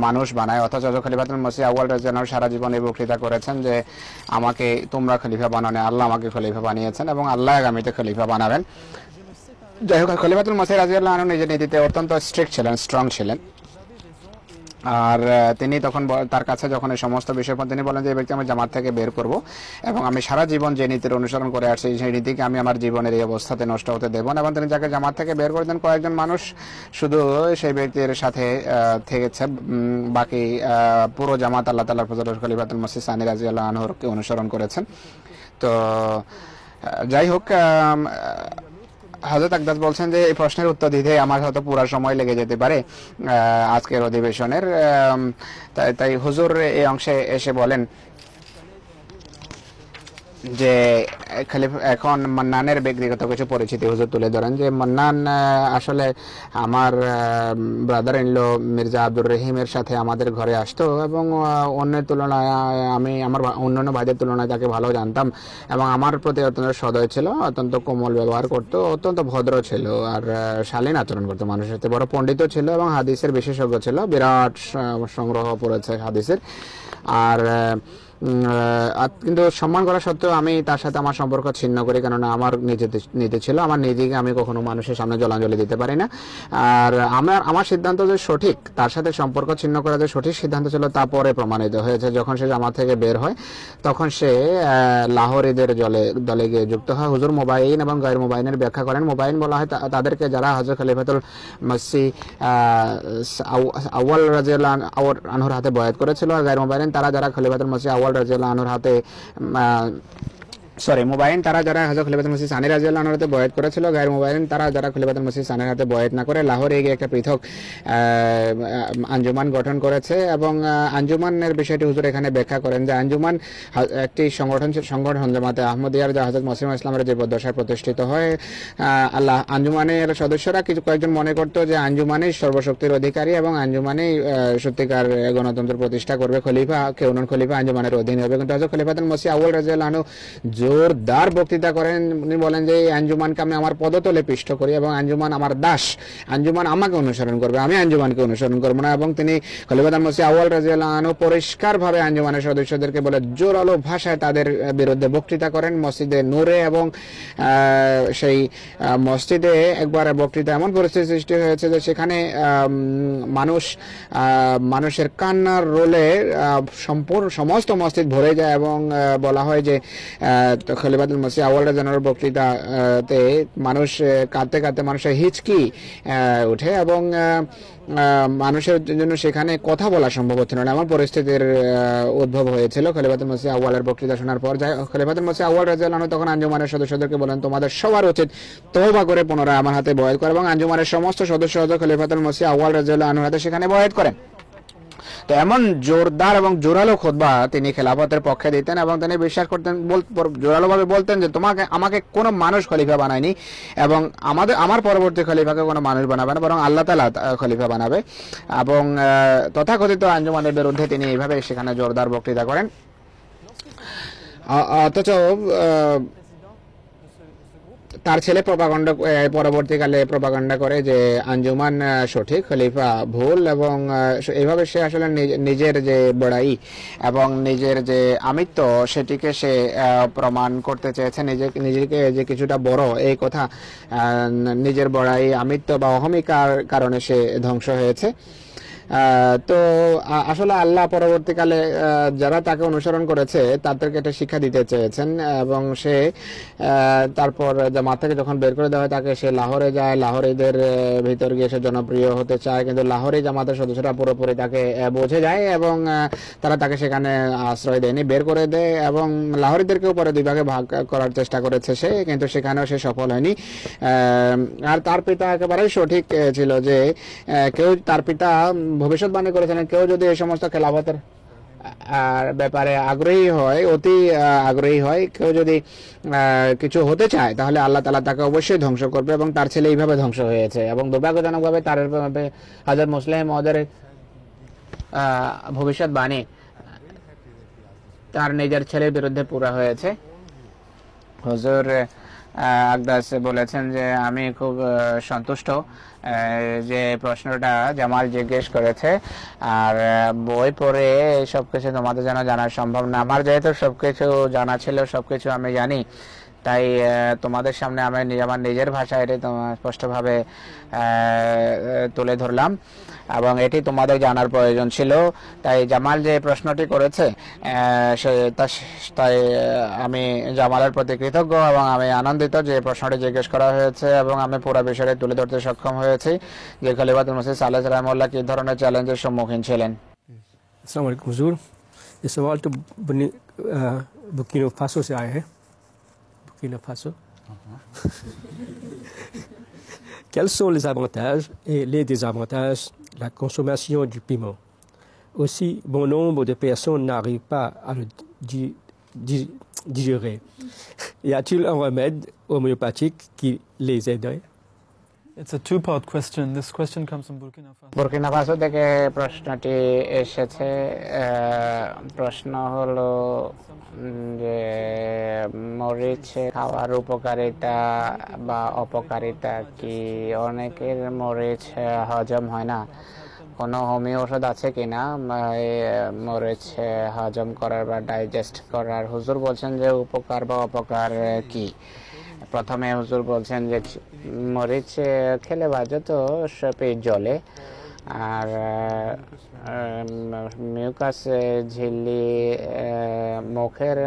মানুষ বানায়, অথচ খলিফাতুল মসিহ আউয়াল রাদিয়াল্লাহু আনহু সারা জীবন এই বক্তৃতা করেছেন যে আমাকে তোমরা খলিফা বানানো, আল্লাহ আমাকে খলিফা বানিয়েছেন এবং আল্লাহ আগামীতে খলিফা বানাবেন। যাই হোক, খলিফাতুল মসিহ রাদিয়াল্লাহু আনহু নিজের নীতিতে অত্যন্ত স্ট্রিক্ট ছিলেন, স্ট্রং ছিলেন। আর তিনি তখন তার কাছে যখন এই সমস্ত বিষয়ের পর তিনি বলেন যে এই ব্যক্তি আমি জামাত থেকে বের করব এবং আমি সারা জীবন যে নীতির অনুসরণ করে আসছি সেই নীতিকে আমি আমার জীবনের এই অবস্থাতে নষ্ট হতে দেব না। এবং তিনি যাকে জামাত থেকে বের করে দেন কয়েকজন মানুষ শুধু সেই ব্যক্তির সাথে থেকেছে, বাকি পুরো জামাত আল্লাহ তাআলার ফজলুল খলিফাতুল মসিহ সানি রাদিয়াল্লাহু আনহুকে অনুসরণ করেছেন। তো যাই হোক, হযরত আকদাস বলছেন যে এই প্রশ্নের উত্তর দিতে আমার হয়তো পুরো সময় লেগে যেতে পারে আজকের অধিবেশনের। তাই হুজুর এই অংশে এসে বলেন যে এখন মান্নানের ব্যক্তিগত কিছু পরিচিতি হুজুর তুলে ধরেন যে মান্নান আসলে আমার ব্রাদার ইনলো মির্জা আব্দুর রহিমের সাথে আমাদের ঘরে আসতো এবং অন্যের তুলনায় আমি আমার অন্যান্য ভাইদের তুলনায় তাকে ভালো জানতাম এবং আমার প্রতি অত্যন্ত সদয় ছিল, অত্যন্ত কোমল ব্যবহার করতো, অত্যন্ত ভদ্র ছিল আর শালীন আচরণ করতো মানুষের সাথে। বড় পণ্ডিতও ছিল এবং হাদিসের বিশেষজ্ঞ ছিল, বিরাট সংগ্রহ পড়েছে হাদিসের। আর কিন্তু সম্মান করা সত্ত্বেও আমি তার সাথে আমার সম্পর্ক ছিন্ন করি, কেননা আমার নিজে ছিল, আমার নিজেকে আমি কখনো মানুষের সামনে জলাঞ্জলি দিতে পারি না। আর আমার সিদ্ধান্ত যে সঠিক, তার সাথে সম্পর্ক ছিন্ন করা যে সঠিক সিদ্ধান্ত ছিল, তা পরে প্রমাণিত হয়েছে। যখন সে জামাত থেকে বের হয় তখন সে লাহোরিদের দলে গিয়ে যুক্ত হয়। হুজুর মুবাইন এবং গায়র মুবাইনের ব্যাখ্যা করেন। মুবাইন বলা হয় তাদেরকে যারা হযরত খলিফাতুল মাসিহ আউয়াল রাদিয়াল্লাহু আনহুর হাতে বয়াত করেছিল, আর গায়র মুবাইন তারা যারা খলিফাতুল মাসিহ আউয়াল রাদিয়াল্লাহু আনহুর হাতে মুবাইন তারা যারা হযরত খলিফাতুল মাসিহ সানি রাদিয়াল্লাহু আনহুর হাতে বয়াত করেছিল, গায়র মুবাইন তারা যারা খলিফাতুল মাসিহ সানির হাতে বয়াত না করে লাহোরে গিয়ে একটা পৃথক আঞ্জুমান গঠন করেছে। এবং আঞ্জুমানের বিষয়টি হুজুর এখানে ব্যাখ্যা করেন যে আঞ্জুমান একটি সংগঠন জামাতে আহমদিয়ার, যা হযরত মসিহ ইসলামের জীবদ্দশায় প্রতিষ্ঠিত হয়। আঞ্জুমানের সদস্যরা কয়েকজন মনে করতো যে আঞ্জুমানই সর্বশক্তির অধিকারী এবং আঞ্জুমানই সত্যিকার গণতন্ত্র প্রতিষ্ঠা করবে, খলিফা কেউ নন, খলিফা আঞ্জুমানের অধীন হবে। কিন্তু হযরত খলিফাতুল মাসিহ আউয়াল রাদিয়াল্লাহু আনহু জোরদার বক্তৃতা করেন। উনি বলেন যে এই আঞ্জুমানকে আমি আমার পদতলে পিষ্ট করি এবং আঞ্জুমান আমার দাস, আঞ্জুমান আমাকে অনুসরণ করবে, আমি আঞ্জুমানকে অনুসরণ করবো না। এবং তিনি খলিফাতুল মাসিহ আউয়াল রাদিয়াল্লাহু আনহু পরিষ্কারভাবে আঞ্জুমানের সদস্যদেরকে বলে জোরালো ভাষায় তাদের বিরুদ্ধে বক্তৃতা করেন মসজিদে নূরে। এবং সেই মসজিদে একবার বক্তৃতা এমন পরিস্থিতি সৃষ্টি হয়েছে যে সেখানে মানুষের কান্নার রোলে সমস্ত মসজিদ ভরে যায় এবং বলা হয় যে খলিফাতুল মাসিহ আউয়াল রাদিয়াল্লাহু আনহুর বক্তৃতাতে মানুষ কাঁদতে কাঁদতে মানুষের হিচকি ওঠে এবং মানুষের জন্য সেখানে কথা বলা সম্ভব হচ্ছিল না, এমন পরিস্থিতির উদ্ভব হয়েছিল খলিফাতুল মাসিহ আউয়ালের বক্তৃতা শোনার পর। খলিফাতুল মাসিহ আউয়াল রাদিয়াল্লাহু আনহু তখন আঞ্জুমানের সদস্যদেরকে বলেন, তোমাদের সবার উচিত তওবা করে পুনরায় আমার হাতে বয়াত করা। এবং আঞ্জুমানের সমস্ত সদস্য খলিফাতুল মাসিহ আউয়াল রাদিয়াল্লাহু আনহুর হাতে সেখানে বয়াত করেন। তো এমন জোরদার এবং জোরালো খুতবা তিনি খেলাফতের পক্ষে দিতেন এবং তিনি বিশ্বাস করতেন, জোরালোভাবে বলতেন যে আমাকে কোনো মানুষ খলিফা বানায়নি এবং আমার পরবর্তী খলিফাকে কোনো মানুষ বানাবে না, বরং আল্লাহ তাআলা খলিফা বানাবে। এবং তথাকথিত আঞ্জুমানের বিরুদ্ধে তিনি এইভাবে সেখানে জোরদার বক্তৃতা করেন। অথচ তার ছেলে পরবর্তীকালে প্রপাগান্ডা করে যে আঞ্জুমান সঠিক, খলিফা ভুল। এবং এইভাবে সে আসলে নিজের যে বড়াই এবং নিজের যে আমিত্ব সেটিকে সে প্রমাণ করতে চেয়েছে, নিজেকে যে কিছুটা বড় এই কথা, নিজের বড়াই আমিত্ব বা অহমিকার কারণে সে ধ্বংস হয়েছে। তো আসলে আল্লাহ পরবর্তীকালে যারা তাকে অনুসরণ করেছে তাদেরকে একটা শিক্ষা দিতে চেয়েছেন এবং সে তারপর জামাত থেকে যখন বের করে দেওয়া হয় তাকে সে লাহোরে যায়, লাহোরিদের ভিতর গিয়ে সে জনপ্রিয় হতে চায়, কিন্তু লাহোরি জামাতের সদস্যরা পুরোপুরি তাকে বুঝে যায় এবং তারা তাকে সেখানে আশ্রয় দেয়নি, বের করে দেয়। এবং লাহোরিদেরকেও পরে দুই ভাগে ভাগ করার চেষ্টা করেছে সে, কিন্তু সেখানেও সে সফল হয়নি। আর তার পিতা একেবারেই সঠিক ছিল যে তার পিতা ভবিষ্যৎবাণী করেছেন কেউ যদি এই সমস্ত খেলাফতের ব্যাপারে আগ্রহী হয়, অতি আগ্রহী হয়, কেউ যদি কিছু হতে চায় তাহলে আল্লাহ তাআলা তাকে অবশ্যই ধ্বংস করবে। এবং তার ছেলে এইভাবে ধ্বংস হয়েছে। এবং দুর্ভাগ্যজনকভাবে তার হযরত মুসলিম ওদের ভবিষ্যৎবাণী তার নিজের ছেলের বিরুদ্ধে পুরা হয়েছে। হুজুর আকদাস বলেছেন যে আমি খুব সন্তুষ্ট যে প্রশ্নটা জামাল জিজ্ঞেস করেছে, আর বই পড়ে সবকিছু তোমাদের যেন জানা সম্ভব না। আমার যেহেতু সবকিছু জানা ছিল, সবকিছু আমি জানি, তাই তোমাদের সামনে আমি আমার নিজের ভাষায় এটি স্পষ্টভাবে তুলে ধরলাম এবং এটি তোমাদের জানার প্রয়োজন ছিল। তাই জামাল যে প্রশ্নটি করেছে তাই আমি জামালের প্রতি কৃতজ্ঞ এবং আমি আনন্দিত যে প্রশ্নটি জিজ্ঞেস করা হয়েছে এবং আমি পুরো বিষয়টি তুলে ধরতে সক্ষম হয়েছি যে খলিফাতুল মাসিহ সালেহ রাহিমাহুল্লাহ কি ধরনের চ্যালেঞ্জের সম্মুখীন ছিলেন। अस्सलाम वालेकुम हुजूर, ये सवाल तो बुर्किना फासो से आए हैं। Burkina Faso. Quels sont les avantages et les désavantages de la consommation du piment? Aussi, bon nombre de personnes n'arrivent pas à le digérer. Y a-t-il un remède homéopathique qui les aiderait? It's a two-part question. This question comes from Burkina Faso. Burkina Faso থেকে প্রশ্নটি এসেছে। প্রশ্ন হলো যে মরিচ খাওয়ার উপকারিতা বা অপকারিতা কি? অনেকের মরিচ হজম হয় না, কোনো হোমিও ওষুধ আছে কিনা মরিচ হজম করার বা ডাইজেস্ট করার? হুজুর বলছেন যে উপকার বা অপকার কি। প্রথমে হুজুর বলছেন যে মরিচ খেলে বাজে তো পেট জ্বলে, আর মিউকাস ঝিল্লি, মুখের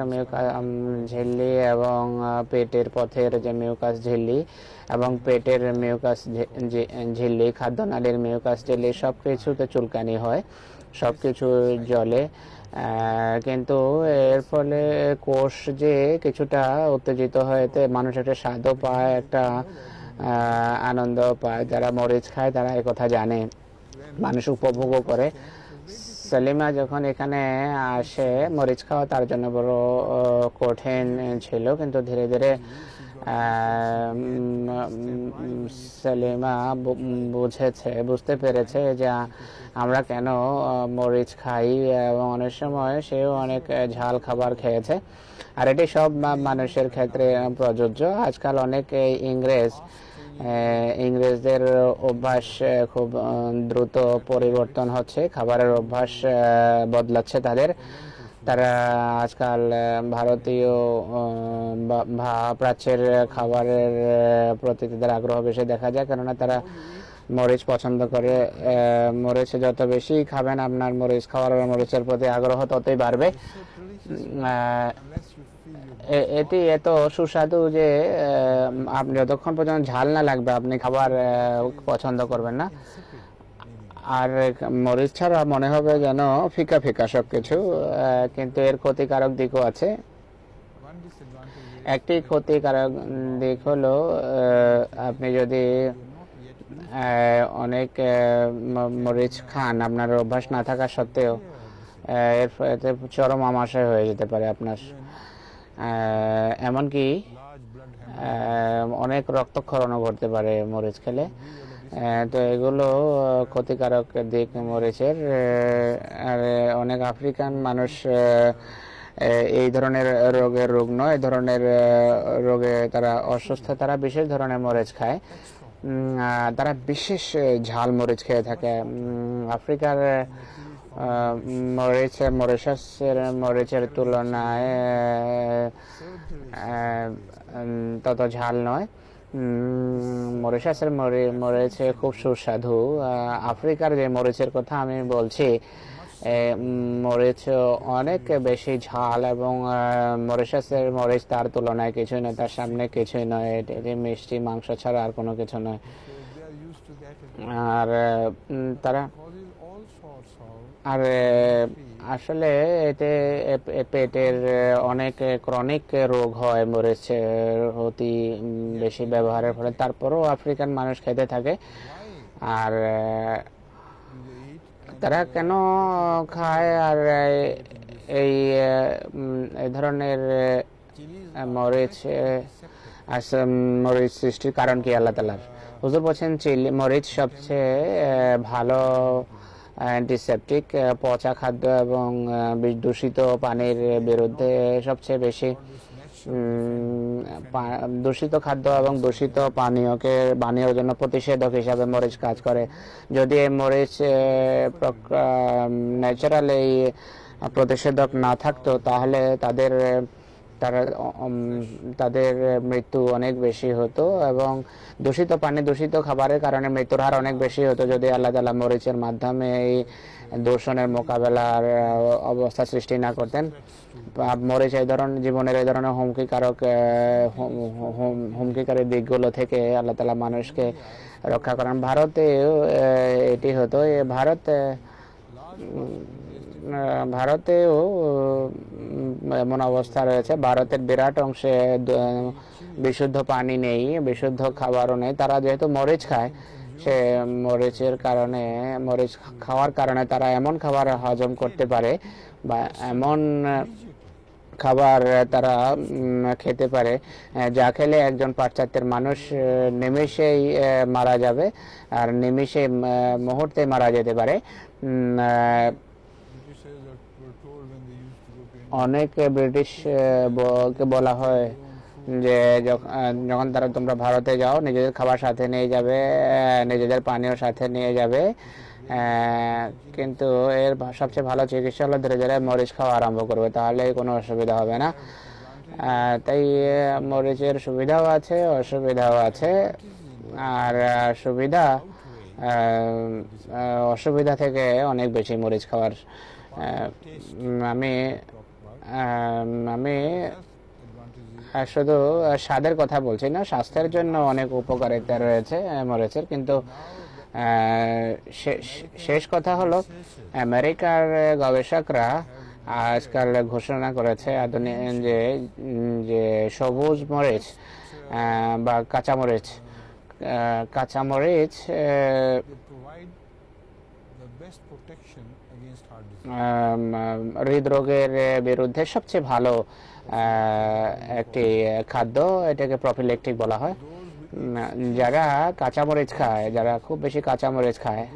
ঝিল্লি এবং পেটের পথের যে মিউকাস ঝিল্লি এবং পেটের মিউকাস ঝিল্লি, খাদ্যনালীর মিউকাস ঝিল্লি সব কিছুতে চুলকানি হয়, সব কিছু জ্বলে। কিন্তু এর ফলে কোষ যে কিছুটা উত্তেজিত হয়েতে মানুষ একটা স্বাদও পায়, একটা আনন্দ পায়। যারা মরিচ খায় তারা একথা জানে, মানুষ উপভোগও করে। সেলিমা যখন এখানে আসে, মরিচ খাওয়া তার জন্য বড় কঠিন ছিল, কিন্তু ধীরে ধীরে সেলিমা বুঝতে পেরেছে যে আমরা কেন মরিচ খাই, এবং অনেক সময় সেও অনেক ঝাল খাবার খেয়েছে। আর এটি সব মানুষের ক্ষেত্রে প্রযোজ্য। আজকাল অনেক ইংরেজদের অভ্যাস খুব দ্রুত পরিবর্তন হচ্ছে, খাবারের অভ্যাস বদলাচ্ছে তারা আজকাল ভারতীয় বা প্রাচ্যের খাবারের প্রতি তাদের আগ্রহ বেশি দেখা যায়, কেননা তারা মরিচ পছন্দ করে। মরিচ যত বেশি খাবেন, আপনার মরিচ খাওয়ার মরিচের প্রতি আগ্রহ ততই বাড়বে। এটি এত সুস্বাদু যে আপনি যতক্ষণ পর্যন্ত ঝাল না লাগবে আপনি খাবার পছন্দ করবেন না। আর মরিচ ছাড়া মনে হবে যেন ফিকা ফিকা সবকিছু, কিন্তু এর ক্ষতিকারক দিকও আছে। একটি ক্ষতিকারক দিক হলো আপনি যদি অনেক মরিচ খান, আপনার অভ্যাস না থাকা সত্ত্বেও এতে চরম আমাশয় হয়ে যেতে পারে আপনার। এমনকি অনেক রক্তক্ষরণও ঘটতে পারে মরিচ খেলে। তো এগুলো ক্ষতিকারক দিক মরিচের। আর অনেক আফ্রিকান মানুষ এই ধরনের রোগের রুগ্ন, এই ধরনের রোগে তারা অসুস্থ, তারা বিশেষ ধরনের মরিচ খায়, তারা বিশেষ ঝাল মরিচ খেয়ে থাকে। আফ্রিকার মরিশাসের মরিচের তুলনায় তত ঝাল নয়। মরিশাসের মরিচ খুব সুস্বাদু। আফ্রিকার যে মরিচের কথা আমি বলছি, মরিচ অনেক বেশি ঝাল, এবং মরিশাসের মরিচ তার তুলনায় কিছুই নয়, তার সামনে কিছুই নয়। এটি মিষ্টি মাংস ছাড়া আর কোনো কিছু নয়। আর তারা আসলে এতে পেটের অনেক ক্রনিক রোগ হয় মরিচের অতি বেশি ব্যবহারের ফলে। তারপরেও আফ্রিকান মানুষ খেতে থাকে। আর তারা কেন খায়, আর এই ধরনের মরিচ সৃষ্টির কারণ কি আল্লাহ তাআলার? হুজুর বলছেন মরিচ সবচেয়ে ভালো অ্যান্টিসেপটিক, পচা খাদ্য এবং দূষিত পানির বিরুদ্ধে সবচেয়ে বেশি দূষিত খাদ্য এবং দূষিত পানীয়র জন্য প্রতিষেধক হিসাবে মরিচ কাজ করে। যদি এই মরিচ ন্যাচারালি প্রতিষেধক না থাকতো, তাহলে তাদের মৃত্যু অনেক বেশি হতো, এবং দূষিত পানি, দূষিত খাবারের কারণে মৃত্যুর হার অনেক বেশি হতো যদি আল্লাহ তাআলা মরিচের মাধ্যমে এই দূষণের মোকাবেলার অবস্থা সৃষ্টি না করতেন। মরিচ জীবনের এই ধরনের হুমকিকারী দিকগুলো থেকে আল্লাহ তাআলা মানুষকে রক্ষা করেন। ভারতেও এটি হতো। ভারতেও এমন অবস্থা রয়েছে, ভারতের বিরাট অংশে বিশুদ্ধ পানি নেই, বিশুদ্ধ খাবারও নেই। তারা যেহেতু মরিচ খায়, সে মরিচ খাওয়ার কারণে তারা এমন খাবার হজম করতে পারে, বা এমন খাবার তারা খেতে পারে যা খেলে একজন পাশ্চাত্যের মানুষ নিমেষেই মারা যাবে, আর মুহূর্তে মারা যেতে পারে। অনেক ব্রিটিশকে বলা হয় যে যখন তোমরা ভারতে যাও, নিজেদের খাবার সাথে নিয়ে যাবে, নিজেদের পানীয় সাথে নিয়ে যাবে, কিন্তু এর সবচেয়ে ভালো চিকিৎসা হলো ধীরে ধীরে মরিচ খাওয়া আরম্ভ করবে, তাহলে কোনো অসুবিধা হবে না। তাই মরিচের সুবিধাও আছে অসুবিধাও আছে, আর অসুবিধা থেকে অনেক বেশি মরিচ খাওয়ার। আমি শুধু স্বাদের কথা বলছি না, স্বাস্থ্যের জন্য অনেক উপকারিতা রয়েছে মরিচের। কিন্তু শেষ কথা হলো, আমেরিকার গবেষকরা আজকাল ঘোষণা করেছে যে সবুজ মরিচ বা কাঁচামরিচ হৃদরোগের বিরুদ্ধে সবচেয়ে ভালো একটি খাদ্য। এটাকে প্রফিল্যাক্টিক বলা হয়। যারা কাঁচামরিচ খায়, যারা খুব বেশি কাঁচামরিচ খায়,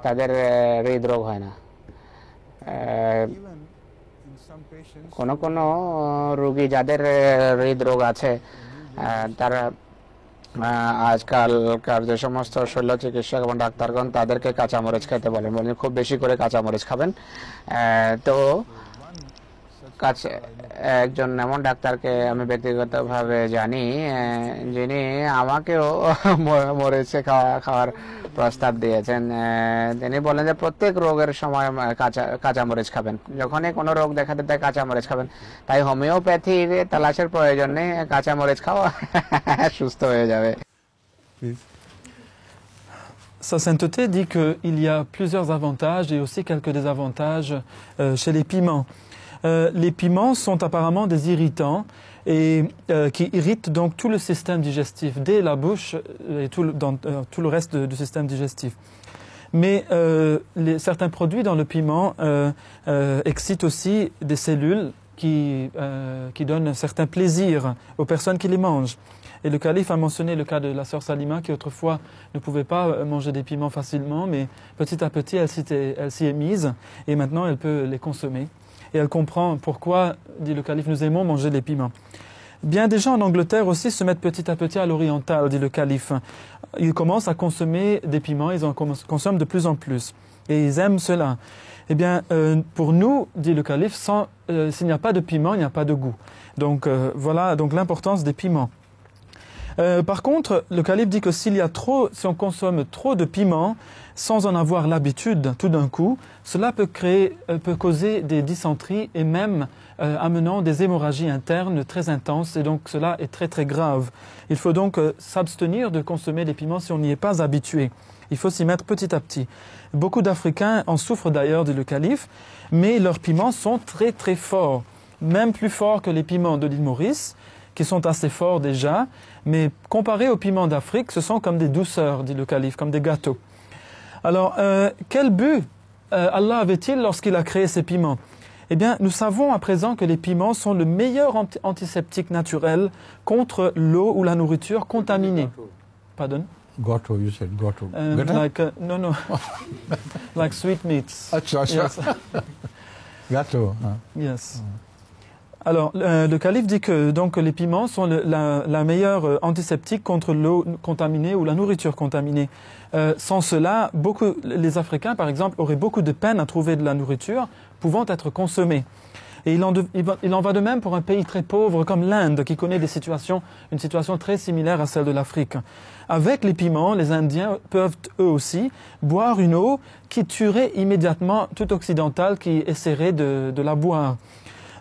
তাদের হৃদরোগ হয় না। কোন রোগী যাদের হৃদরোগ আছে, তারা আজকালকার যে সমস্ত শল্য চিকিৎসক এবং ডাক্তারগণ তাদেরকে কাঁচামরিচ খেতে বলেন, খুব বেশি করে কাঁচামরিচ খাবেন। তো একজন এমন ডাক্তারকে আমি ব্যক্তিগতভাবে জানি, যিনি আমাকেও মরিচে খাওয়ার প্রস্তাব দিয়েছেন। তিনি বলেন যে প্রত্যেক রোগের সময় কাঁচামরিচ খাবেন, যখনই কোনো রোগ দেখাতে দেয় কাঁচামরিচ খাবেন। তাই হোমিওপ্যাথির তালাশের প্রয়োজন নেই, কাঁচামরিচ খাওয়া সুস্থ হয়ে যাবে। Sa sainteté dit qu'il y a plusieurs avantages et aussi quelques désavantages chez les piments. Les piments sont apparemment des irritants et qui irritent donc tout le système digestif, dès la bouche et dans tout le reste du système digestif. Mais certains produits dans le piment excitent aussi des cellules qui donnent un certain plaisir aux personnes qui les mangent. Et le calife a mentionné le cas de la sœur Salima qui autrefois ne pouvait pas manger des piments facilement, mais petit à petit elle s'y est mise et maintenant elle peut les consommer. Et elle comprend pourquoi, dit le calife, nous aimons manger les piments. Bien des gens en Angleterre aussi se mettent petit à petit à l'oriental, dit le calife. Ils commencent à consommer des piments, ils en consomment de plus en plus. Et ils aiment cela. Eh bien, pour nous, dit le calife, s'il n'y a pas de piment, il n'y a pas de goût. Donc voilà donc l'importance des piments. Par contre, le calife dit que si on consomme trop de piments sans en avoir l'habitude tout d'un coup, cela peut causer des dysenteries et même amenant des hémorragies internes très intenses, et donc cela est très très grave. Il faut donc s'abstenir de consommer des piments si on n'y est pas habitué. Il faut s'y mettre petit à petit. Beaucoup d'Africains en souffrent d'ailleurs, dit le calife, mais leurs piments sont très très forts, même plus forts que les piments de l'île Maurice, qui sont assez forts déjà, mais comparés aux piments d'Afrique, ce sont comme des douceurs, dit le calife, comme des gâteaux. Alors, quel but Allah avait-il lorsqu'il a créé ces piments? Eh bien, nous savons à présent que les piments sont le meilleur antiseptique naturel contre l'eau ou la nourriture contaminée. Pardon? Gâteau, you said gâteau. No. Like sweetmeats. Yes. Gâteau. Yes. Alors, le calife dit que donc, les piments sont la meilleure antiseptique contre l'eau contaminée ou la nourriture contaminée. Sans cela, les Africains, par exemple, auraient beaucoup de peine à trouver de la nourriture pouvant être consommée. Et il en va de même pour un pays très pauvre comme l'Inde, qui connaît une situation très similaire à celle de l'Afrique. Avec les piments, les Indiens peuvent eux aussi boire une eau qui tuerait immédiatement tout occidental qui essaierait de la boire.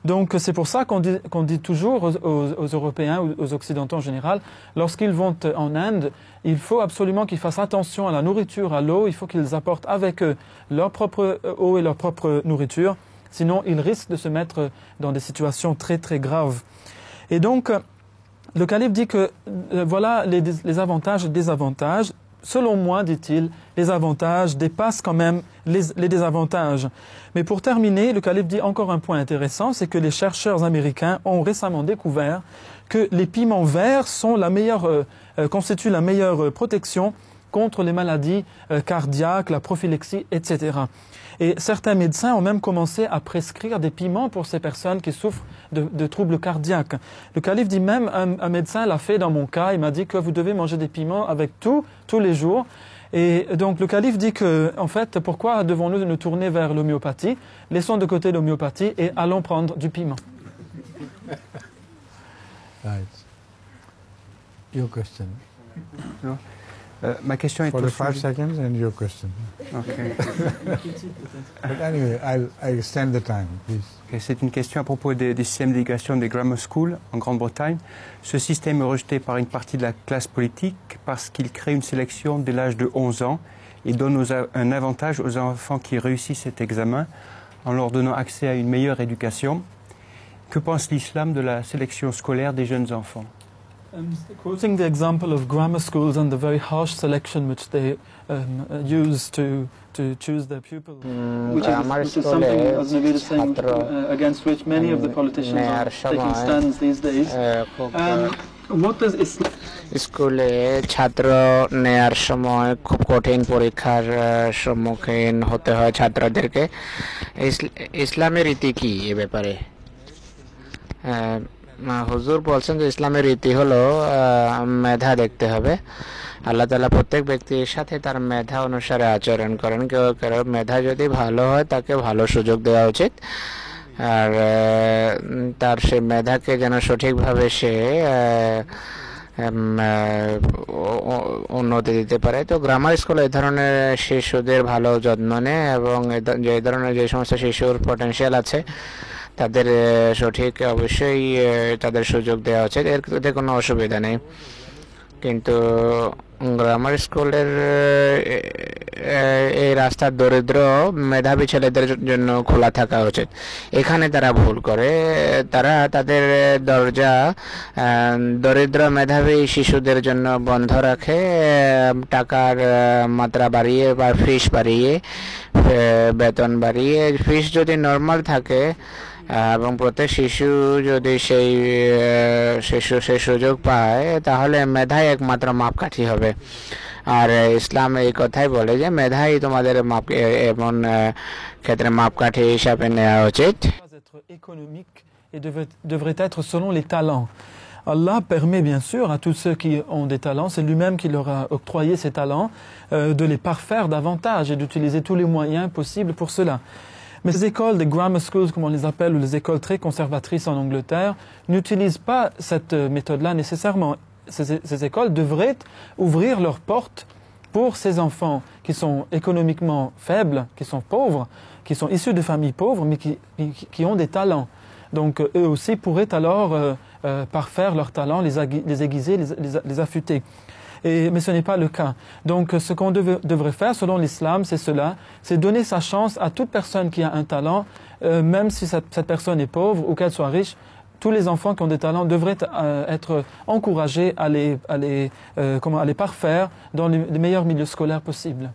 Donc c'est pour ça qu'on dit toujours aux Européens ou aux Occidentaux en général, lorsqu'ils vont en Inde, il faut absolument qu'ils fassent attention à la nourriture, à l'eau, il faut qu'ils apportent avec eux leur propre eau et leur propre nourriture, sinon ils risquent de se mettre dans des situations très très graves. Et donc le calife dit que voilà les avantages et désavantages. Selon moi, dit-il, les avantages dépassent quand même les désavantages. Mais pour terminer, le calife dit encore un point intéressant, c'est que les chercheurs américains ont récemment découvert que les piments verts constituent la meilleure protection contre les maladies cardiaques, la prophylaxie, etc. Et certains médecins ont même commencé à prescrire des piments pour ces personnes qui souffrent de troubles cardiaques. Le calife dit même, un médecin l'a fait dans mon cas, il m'a dit que vous devez manger des piments avec tous les jours. Et donc le calife dit que, en fait, pourquoi devons-nous nous tourner vers l'homéopathie? Laissons de côté l'homéopathie et allons prendre du piment. Right. Your question. No. Ma question est For au the 5 sujet... seconds and your question. Okay. But anyway, I'll extend the time, please. Okay, c'est une question à propos des systèmes d'éducation des grammar schools en Grande-Bretagne. Ce système est rejeté par une partie de la classe politique parce qu'il crée une sélection dès l'âge de 11 ans et donne un avantage aux enfants qui réussissent cet examen en leur donnant accès à une meilleure éducation. Que pense l'islam de la sélection scolaire des jeunes enfants? Quoting the example of grammar schools and the very harsh selection which they use to choose their pupils. Which is something, as Naveed is saying, against which many of the politicians are taking stands these days. What does Islam... স্কুলে ছাত্র নেয়ার সময় খুব কঠিন পরীক্ষার সম্মুখীন হতে হয় ছাত্রদেরকে। ইসলামের রীতি কি এ ব্যাপারে? হুজুর বলছেন যে ইসলামের রীতি হলো মেধা দেখতে হবে। আল্লাহ তাআলা প্রত্যেক ব্যক্তির সাথে তার মেধা অনুসারে আচরণ করেন। কেউ মেধা যদি ভালো হয় তাকে ভালো সুযোগ দেওয়া উচিত, আর তার সেই মেধাকে যেন সঠিকভাবে সে উন্নতি দিতে পারে। তো গ্রামার স্কুলে এই ধরনের শিশুদের ভালো যত্ন নেয় এবং যে ধরনের যে সমস্ত শিশুর পটেনশিয়াল আছে তাদের সঠিক অবশ্যই তাদের সুযোগ দেওয়া উচিত, এতে কোনো অসুবিধা নেই। কিন্তু গ্রামার স্কুলের এই রাস্তা দরিদ্র মেধাবী ছেলেদের জন্য খোলা থাকা উচিত। এখানে তারা ভুল করে, তারা তাদের দরজা দরিদ্র মেধাবী শিশুদের জন্য বন্ধ রাখে, টাকার মাত্রা বাড়িয়ে বা ফিস বাড়িয়ে, বেতন বাড়িয়ে। ফিস যদি নর্মাল থাকে এবং প্রত্যেক শিশু যদি সেই সুযোগ পায় তাহলে মেধাই একমাত্র মাপকাঠি হবে। আর ইসলাম এই কথাই বলে যে মেধাই তোমাদের এমন ক্ষেত্রে মাপকাঠি হিসাবে নেওয়া উচিত। Économique et devrait être selon les talents. Allah permet bien sûr à tous ceux qui ont des talents, c'est lui-même qui leur a octroyé ces talents, de les parfaire davantage et d'utiliser tous les moyens possibles pour cela. Mais les écoles, des grammar schools comme on les appelle, ou les écoles très conservatrices en Angleterre, n'utilisent pas cette méthode-là nécessairement. Ces écoles devraient ouvrir leurs portes pour ces enfants qui sont économiquement faibles, qui sont pauvres, qui sont issus de familles pauvres, mais qui ont des talents. Donc eux aussi pourraient alors parfaire leurs talents, les aiguiser, les affûter. Mais ce n'est pas le cas. Donc ce qu'on devrait faire selon l'islam, c'est cela, c'est donner sa chance à toute personne qui a un talent, même si cette personne est pauvre ou qu'elle soit riche. Tous les enfants qui ont des talents devraient être encouragés à les parfaire dans les meilleurs milieux scolaires possibles.